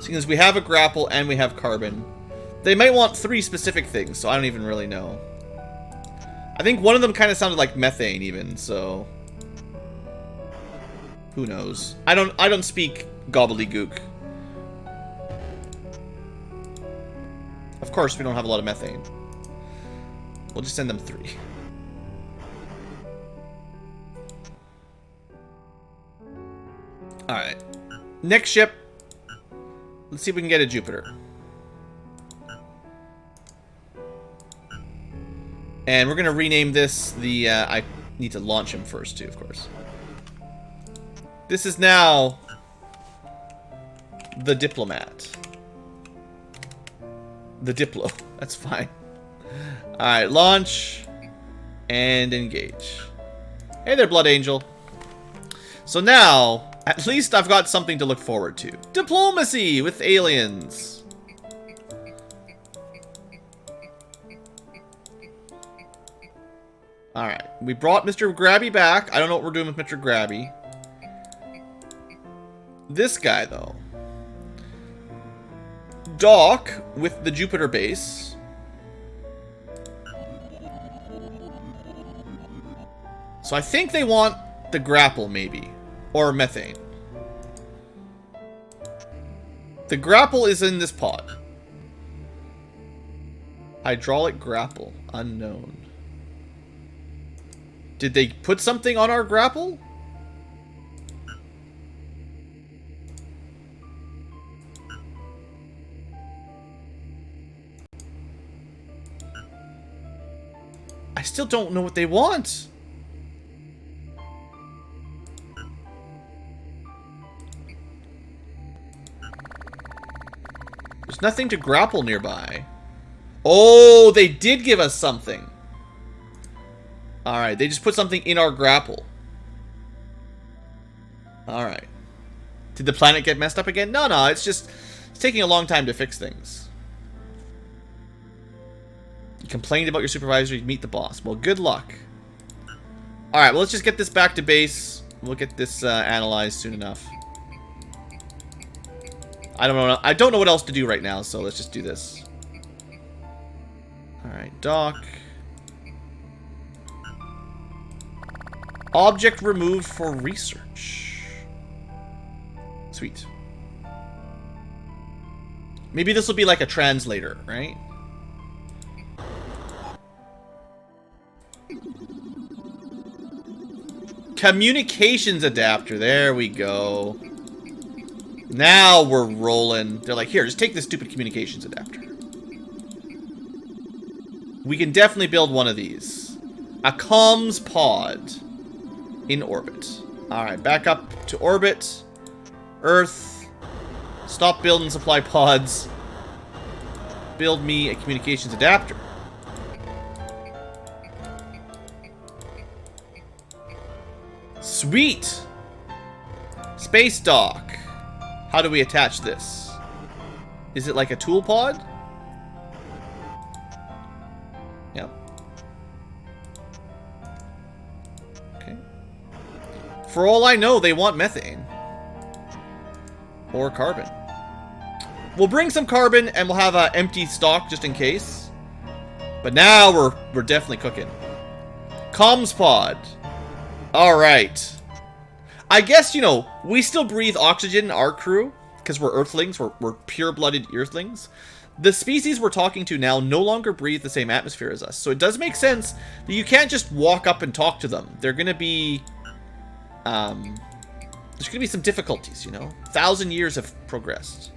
Since we have a grapple and we have carbon. They might want 3 specific things, so I don't even really know. I think one of them kind of sounded like methane even, so who knows? I don't speak gobbledygook. Of course, we don't have a lot of methane. We'll just send them 3. Alright. Next ship. Let's see if we can get a Jupiter. And we're going to rename this the... I need to launch him first, too, of course. This is now... the Diplomat. The Diplo. That's fine. Alright, launch. And engage. Hey there, Blood Angel. So now, at least I've got something to look forward to. Diplomacy with aliens. Alright, we brought Mr. Grabby back. I don't know what we're doing with Mr. Grabby. This guy, though. Dock with the Jupiter base. So I think they want the grapple, maybe. Or methane. The grapple is in this pod. Hydraulic grapple. Unknown. Did they put something on our grapple? I still don't know what they want. There's nothing to grapple nearby. Oh, they did give us something. Alright, they just put something in our grapple. Alright. Did the planet get messed up again? No, it's just... it's taking a long time to fix things. You complained about your supervisor, you meet the boss. Well, good luck. Alright, well, let's just get this back to base. We'll get this analyzed soon enough. I don't know what else to do right now, so let's just do this. Alright, dock. Object removed for research. Sweet. Maybe this will be like a translator, right? Communications adapter. There we go. Now we're rolling. They're like, here, just take this stupid communications adapter. We can definitely build one of these. A comms pod. In orbit. Alright, back up to orbit. Earth. Stop building supply pods. Build me a communications adapter. Sweet! Space dock. How do we attach this? Is it like a tool pod? Yep. Okay. For all I know, they want methane. Or carbon. We'll bring some carbon and we'll have an empty stock just in case. But now we're definitely cooking. Comms pod. Alright. I guess, you know, we still breathe oxygen in our crew. Because we're Earthlings. We're pure-blooded Earthlings. The species we're talking to now no longer breathe the same atmosphere as us. So it does make sense that you can't just walk up and talk to them. They're going to be... there's going to be some difficulties, you know? 1,000 years have progressed.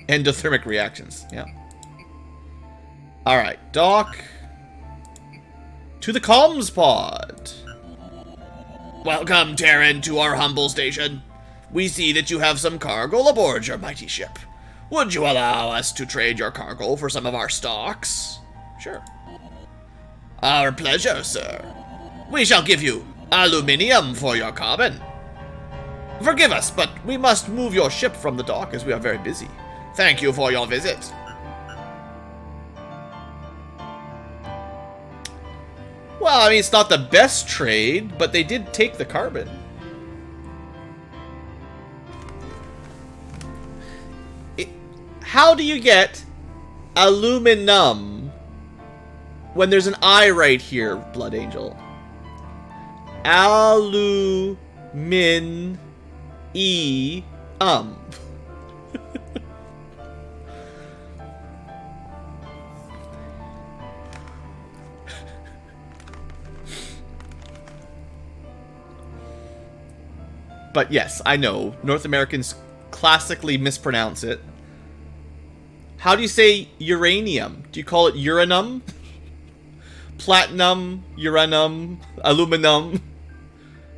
Endothermic reactions, yeah. Alright, dock. To the comms pod. Welcome, Terran, to our humble station. We see that you have some cargo aboard your mighty ship. Would you allow us to trade your cargo for some of our stocks? Sure. Our pleasure, sir. We shall give you aluminium for your carbon. Forgive us, but we must move your ship from the dock as we are very busy. Thank you for your visit. Well, I mean, it's not the best trade, but they did take the carbon. How do you get aluminum when there's an I right here, Blood Angel? Alumin-E-um. But yes, I know. North Americans classically mispronounce it. How do you say uranium? Do you call it uranum? Platinum, uranum, aluminum.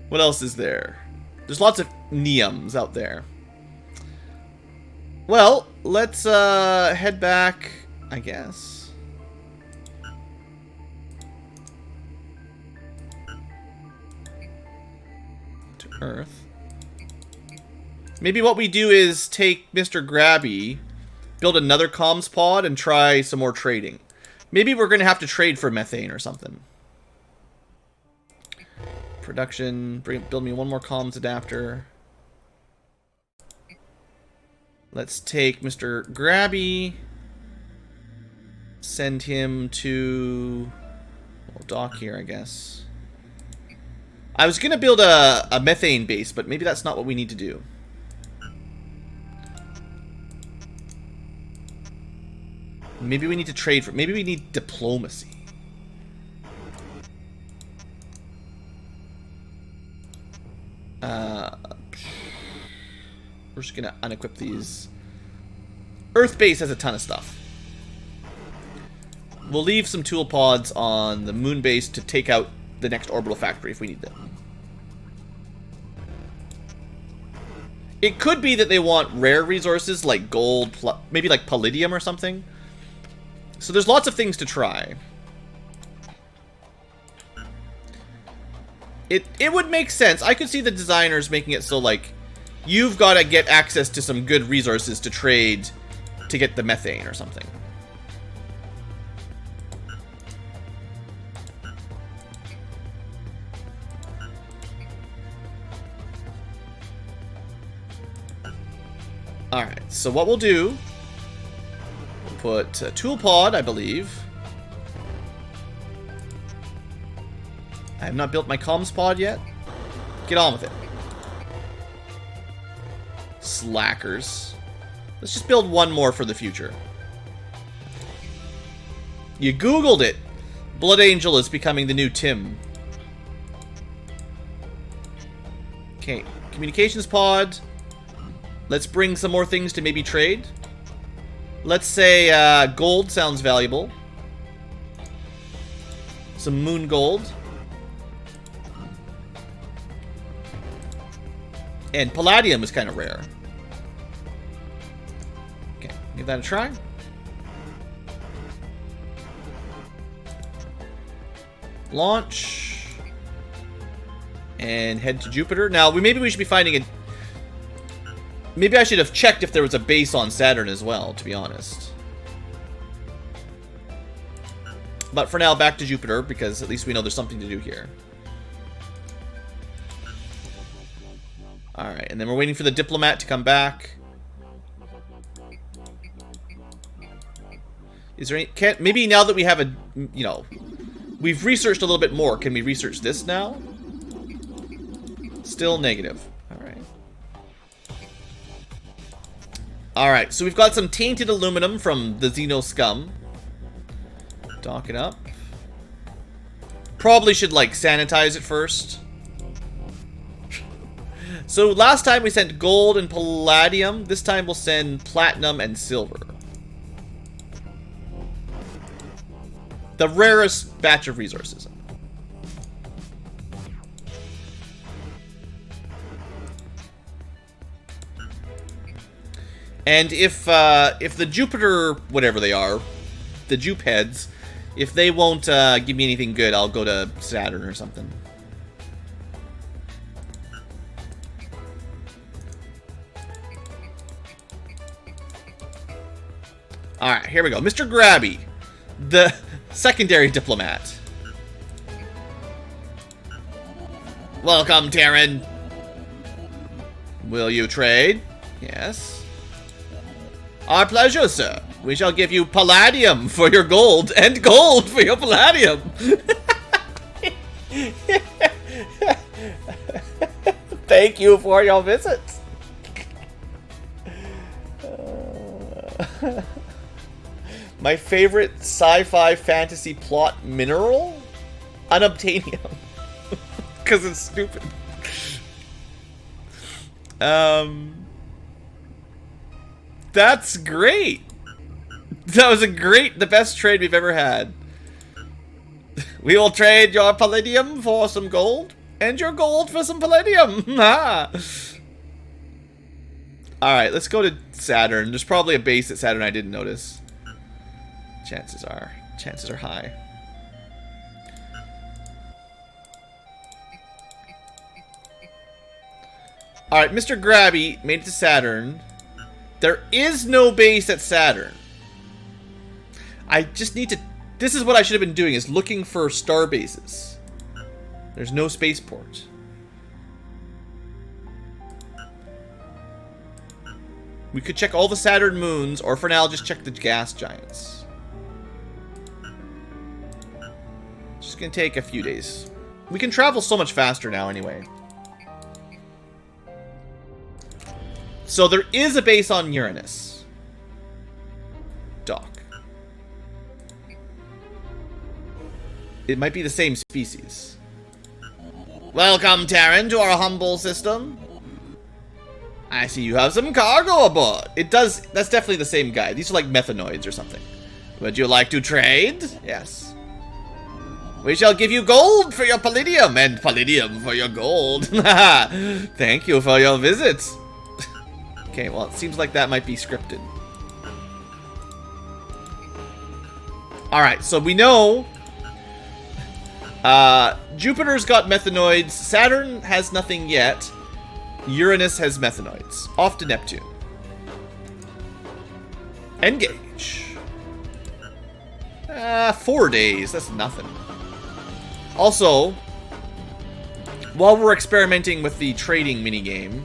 What else is there? There's lots of neums out there. Well, let's head back, I guess. To Earth. Maybe what we do is take Mr. Grabby, build another comms pod, and try some more trading. Maybe we're going to have to trade for methane or something. Production. Build me one more comms adapter. Let's take Mr. Grabby. Send him to... We'll dock here, I guess. I was going to build a methane base, but maybe that's not what we need to do. Maybe we need to trade for... Maybe we need diplomacy. We're just gonna unequip these. Earth base has a ton of stuff. We'll leave some tool pods on the moon base to take out the next orbital factory if we need them. It could be that they want rare resources like gold, maybe like palladium or something. So there's lots of things to try. It would make sense. I could see the designers making it so, like, you've got to get access to some good resources to trade to get the methane or something. Alright, so what we'll do... Put a tool pod, I believe. I have not built my comms pod yet. Get on with it. Slackers. Let's just build one more for the future. You Googled it. Blood Angel is becoming the new Tim. Okay, communications pod. Let's bring some more things to maybe trade. Let's say gold sounds valuable. Some moon gold. And palladium is kind of rare. Okay, give that a try. Launch. And head to Jupiter. Now, maybe we should be finding a... Maybe I should have checked if there was a base on Saturn as well, to be honest. But for now, back to Jupiter, because at least we know there's something to do here. Alright, and then we're waiting for the diplomat to come back. Is there any... maybe now that we have a... You know... We've researched a little bit more. Can we research this now? Still negative. Alright. Alright, so we've got some tainted aluminum from the Xeno scum. Dock it up. Probably should, like, sanitize it first. So last time we sent gold and palladium. This time we'll send platinum and silver. The rarest batch of resources. And if the Jupiter, whatever they are, the Jupe heads, if they won't give me anything good, I'll go to Saturn or something. Alright, here we go. Mr. Grabby, the secondary diplomat. Welcome, Terran. Will you trade? Yes. Our pleasure, sir. We shall give you palladium for your gold, and gold for your palladium. Thank you for your visit. My favorite sci-fi fantasy plot mineral? Unobtainium. Because it's stupid. That's great. That was the best trade we've ever had. We will trade your palladium for some gold, and your gold for some palladium. Alright, let's go to Saturn. There's probably a base at Saturn I didn't notice. Chances are high. Alright, Mr. Grabby made it to Saturn. There is no base at Saturn. I just need to... This is what I should have been doing, is looking for star bases. There's no spaceport. We could check all the Saturn moons, or for now, just check the gas giants. Just gonna take a few days. We can travel so much faster now anyway. So there is a base on Uranus. Dock. It might be the same species. Welcome, Terran, to our humble system. I see you have some cargo aboard. It does. That's definitely the same guy. These are like methanoids or something. Would you like to trade? Yes. We shall give you gold for your palladium and palladium for your gold. Thank you for your visit. Okay, well, it seems like that might be scripted. Alright, so we know Jupiter's got methanoids. Saturn has nothing yet. Uranus has methanoids. Off to Neptune. Engage. 4 days. That's nothing. Also, while we're experimenting with the trading minigame...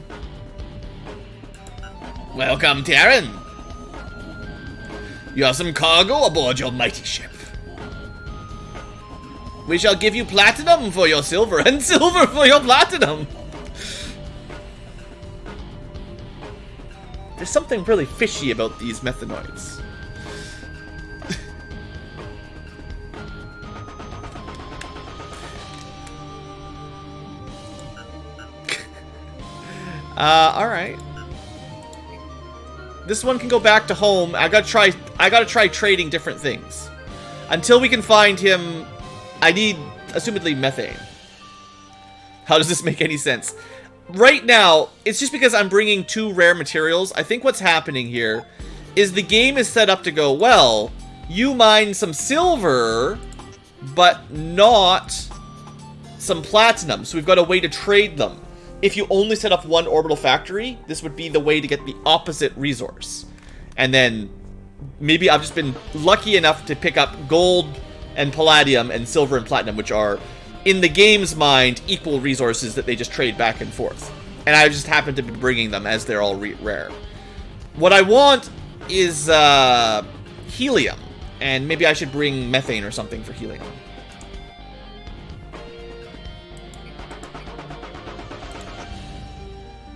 Welcome, Terran. You have some cargo aboard your mighty ship. We shall give you platinum for your silver and silver for your platinum. There's something really fishy about these methanoids. Alright. This one can go back to home. I gotta try trading different things. Until we can find him, I need, assumedly, methane. How does this make any sense? Right now, it's just because I'm bringing 2 rare materials. I think what's happening here is the game is set up to go, well, you mine some silver, but not some platinum. So we've got a way to trade them. If you only set up 1 orbital factory, this would be the way to get the opposite resource. And then maybe I've just been lucky enough to pick up gold and palladium and silver and platinum, which are, in the game's mind, equal resources that they just trade back and forth. And I just happen to be bringing them as they're all rare. What I want is helium. And maybe I should bring methane or something for helium.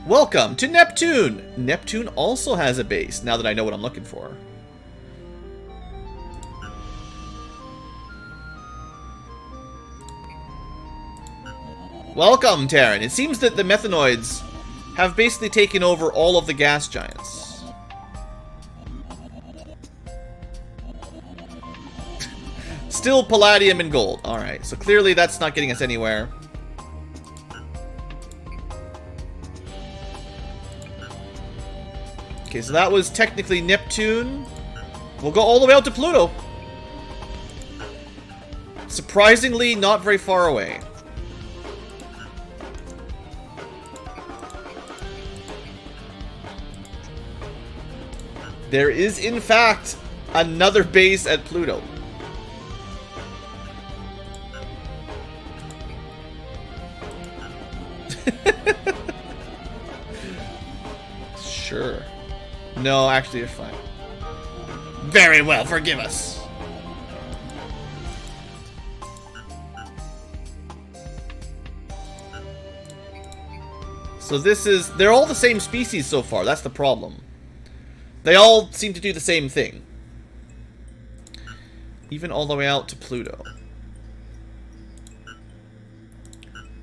Welcome to Neptune! Neptune also has a base, now that I know what I'm looking for. Welcome, Terran. It seems that the methanoids have basically taken over all of the gas giants. Still palladium and gold. Alright, so clearly that's not getting us anywhere. Okay, so that was technically Neptune. We'll go all the way out to Pluto. Surprisingly, not very far away. There is, in fact, another base at Pluto. Sure. No, actually, you're fine. Very well, forgive us. So this is... They're all the same species so far, that's the problem. They all seem to do the same thing. Even all the way out to Pluto.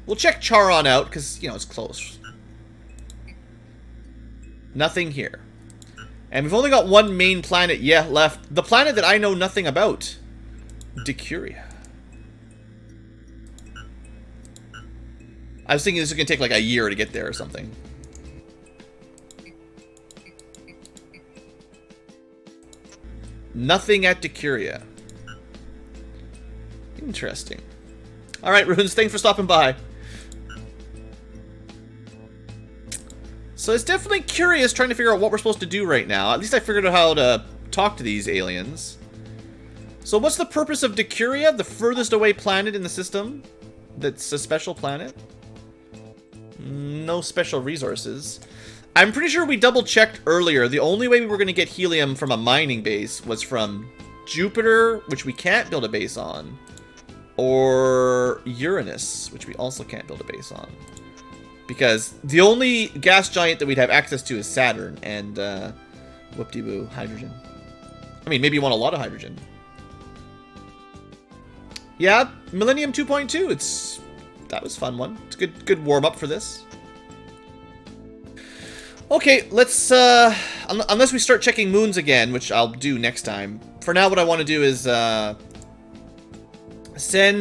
We'll check Charon out, because, you know, it's close. Nothing here. And we've only got one main planet yet left. The planet that I know nothing about. Decuria. I was thinking this was going to take like a year to get there or something. Nothing at Decuria. Interesting. Alright, Runes, thanks for stopping by. So it's definitely curious trying to figure out what we're supposed to do right now. At least I figured out how to talk to these aliens. So what's the purpose of Decuria, the furthest away planet in the system? That's a special planet? No special resources. I'm pretty sure we double-checked earlier. The only way we were going to get helium from a mining base was from Jupiter, which we can't build a base on, or Uranus, which we also can't build a base on. Because the only gas giant that we'd have access to is Saturn, and whoop-de-boo, hydrogen. I mean, maybe you want a lot of hydrogen. Yeah, Millennium 2.2, that was a fun one. It's a good warm-up for this. Okay, let's, unless we start checking moons again, which I'll do next time. For now, what I want to do is, send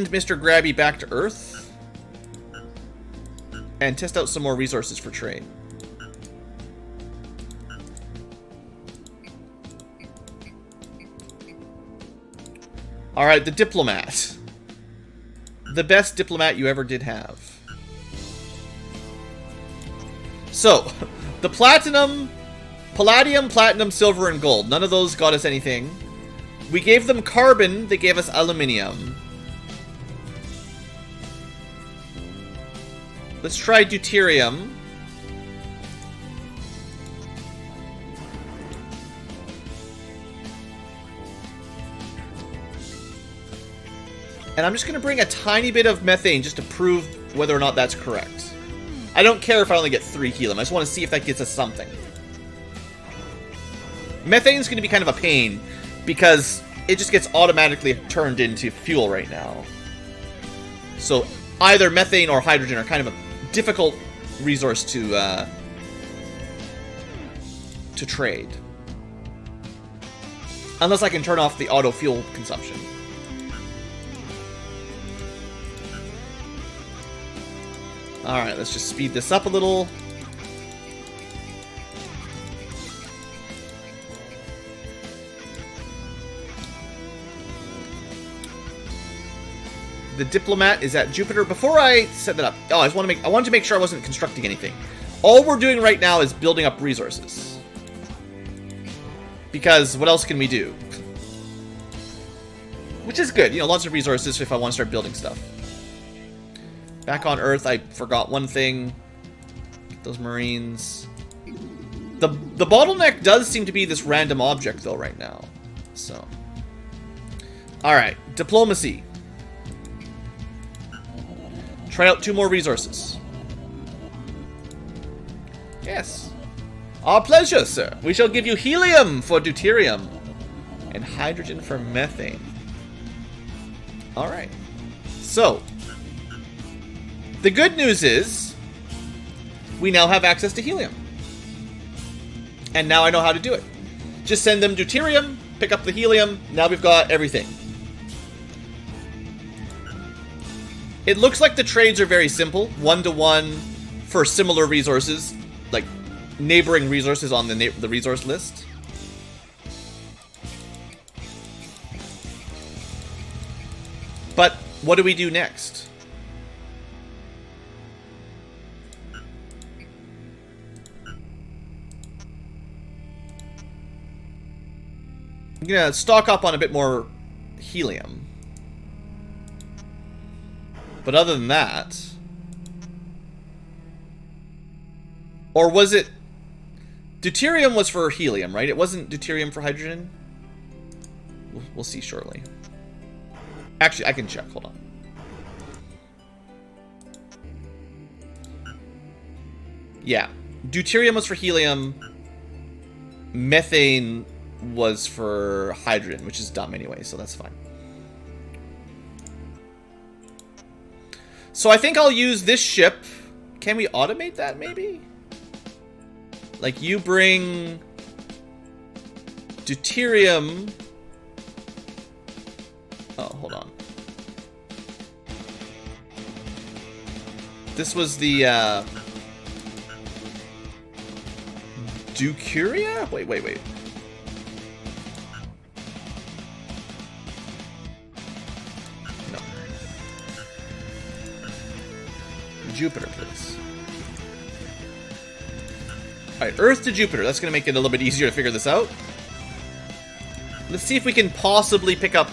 Mr. Grabby back to Earth. And test out some more resources for trade. Alright, the diplomat. The best diplomat you ever did have. So, the palladium, platinum, silver, and gold. None of those got us anything. We gave them carbon, they gave us aluminium. Let's try deuterium. And I'm just going to bring a tiny bit of methane just to prove whether or not that's correct. I don't care if I only get 3 helium. I just want to see if that gets us something. Methane's going to be kind of a pain because it just gets automatically turned into fuel right now. So either methane or hydrogen are kind of a difficult resource to trade. Unless I can turn off the auto fuel consumption. Alright, let's just speed this up a little. The diplomat is at Jupiter. Before I set that up, I wanted to make sure I wasn't constructing anything. All we're doing right now is building up resources. Because what else can we do? Which is good, you know, lots of resources if I want to start building stuff. Back on Earth, I forgot one thing. Get those Marines. The bottleneck does seem to be this random object though right now. So. Alright, diplomacy. Try out 2 more resources. Yes. Our pleasure, sir. We shall give you helium for deuterium and hydrogen for methane. Alright. So, the good news is we now have access to helium. And now I know how to do it. Just send them deuterium, pick up the helium, now we've got everything. It looks like the trades are very simple, 1-to-1 for similar resources, like neighboring resources on the resource list. But what do we do next? I'm gonna stock up on a bit more helium. But other than that... Or was it... Deuterium was for helium, right? It wasn't deuterium for hydrogen? We'll see shortly. Actually, I can check. Hold on. Yeah. Deuterium was for helium. Methane was for hydrogen, which is dumb anyway, so that's fine. So I think I'll use this ship. Can we automate that, maybe? Like, you bring deuterium. Oh, hold on. This was the Ducuria? Wait. No. Jupiter, please. Alright, Earth to Jupiter. That's going to make it a little bit easier to figure this out. Let's see if we can possibly pick up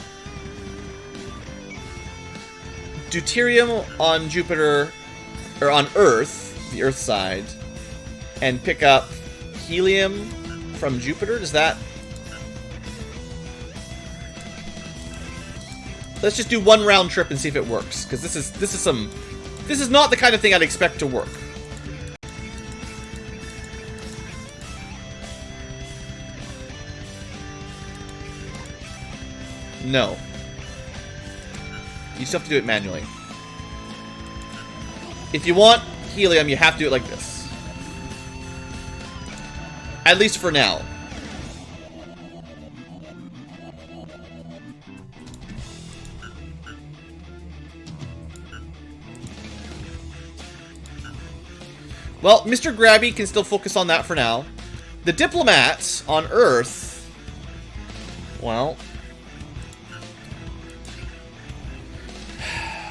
deuterium on Jupiter, or on Earth, the Earth side, and pick up helium from Jupiter. Does that... Let's just do one round trip and see if it works, because this is not the kind of thing I'd expect to work. No. You still have to do it manually. If you want helium, you have to do it like this. At least for now. Well, Mr. Grabby can still focus on that for now. The diplomats on Earth... Well...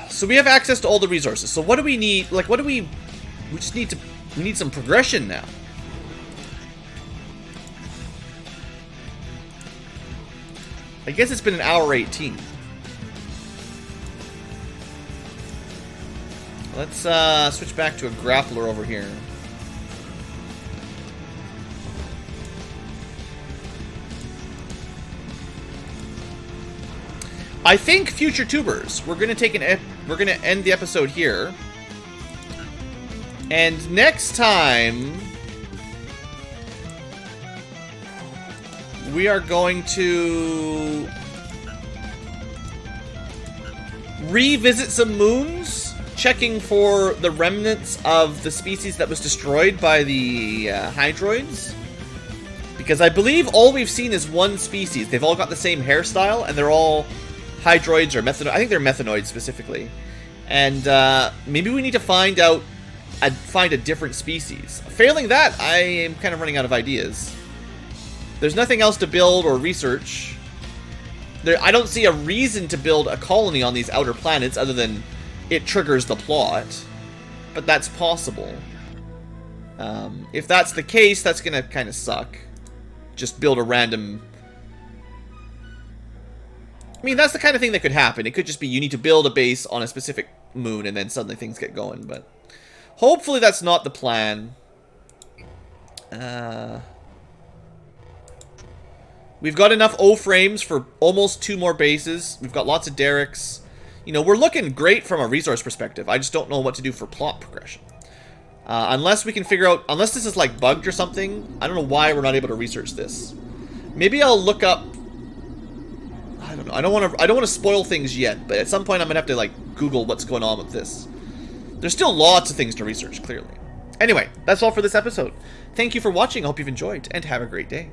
So we have access to all the resources. So what do we need? Like, what do we... We just need to... We need some progression now. I guess it's been an hour 18. Let's switch back to a grappler over here. I think future tubers. We're gonna take we're gonna end the episode here, and next time we are going to revisit some moons, checking for the remnants of the species that was destroyed by the hydroids. Because I believe all we've seen is one species. They've all got the same hairstyle, and they're all hydroids or methanoids. I think they're methanoids specifically. And maybe we need to find a different species. Failing that, I am kind of running out of ideas. There's nothing else to build or research. I don't see a reason to build a colony on these outer planets other than it triggers the plot. But that's possible. If that's the case, that's going to kind of suck. Just build a random... I mean, that's the kind of thing that could happen. It could just be you need to build a base on a specific moon and then suddenly things get going. But hopefully that's not the plan. We've got enough O-frames for almost 2 more bases. We've got lots of derricks. You know, we're looking great from a resource perspective. I just don't know what to do for plot progression. Unless we can figure out... Unless this is, like, bugged or something. I don't know why we're not able to research this. Maybe I'll look up... I don't know. I don't want to spoil things yet, but at some point I'm going to have to, like, Google what's going on with this. There's still lots of things to research, clearly. Anyway, that's all for this episode. Thank you for watching. I hope you've enjoyed, and have a great day.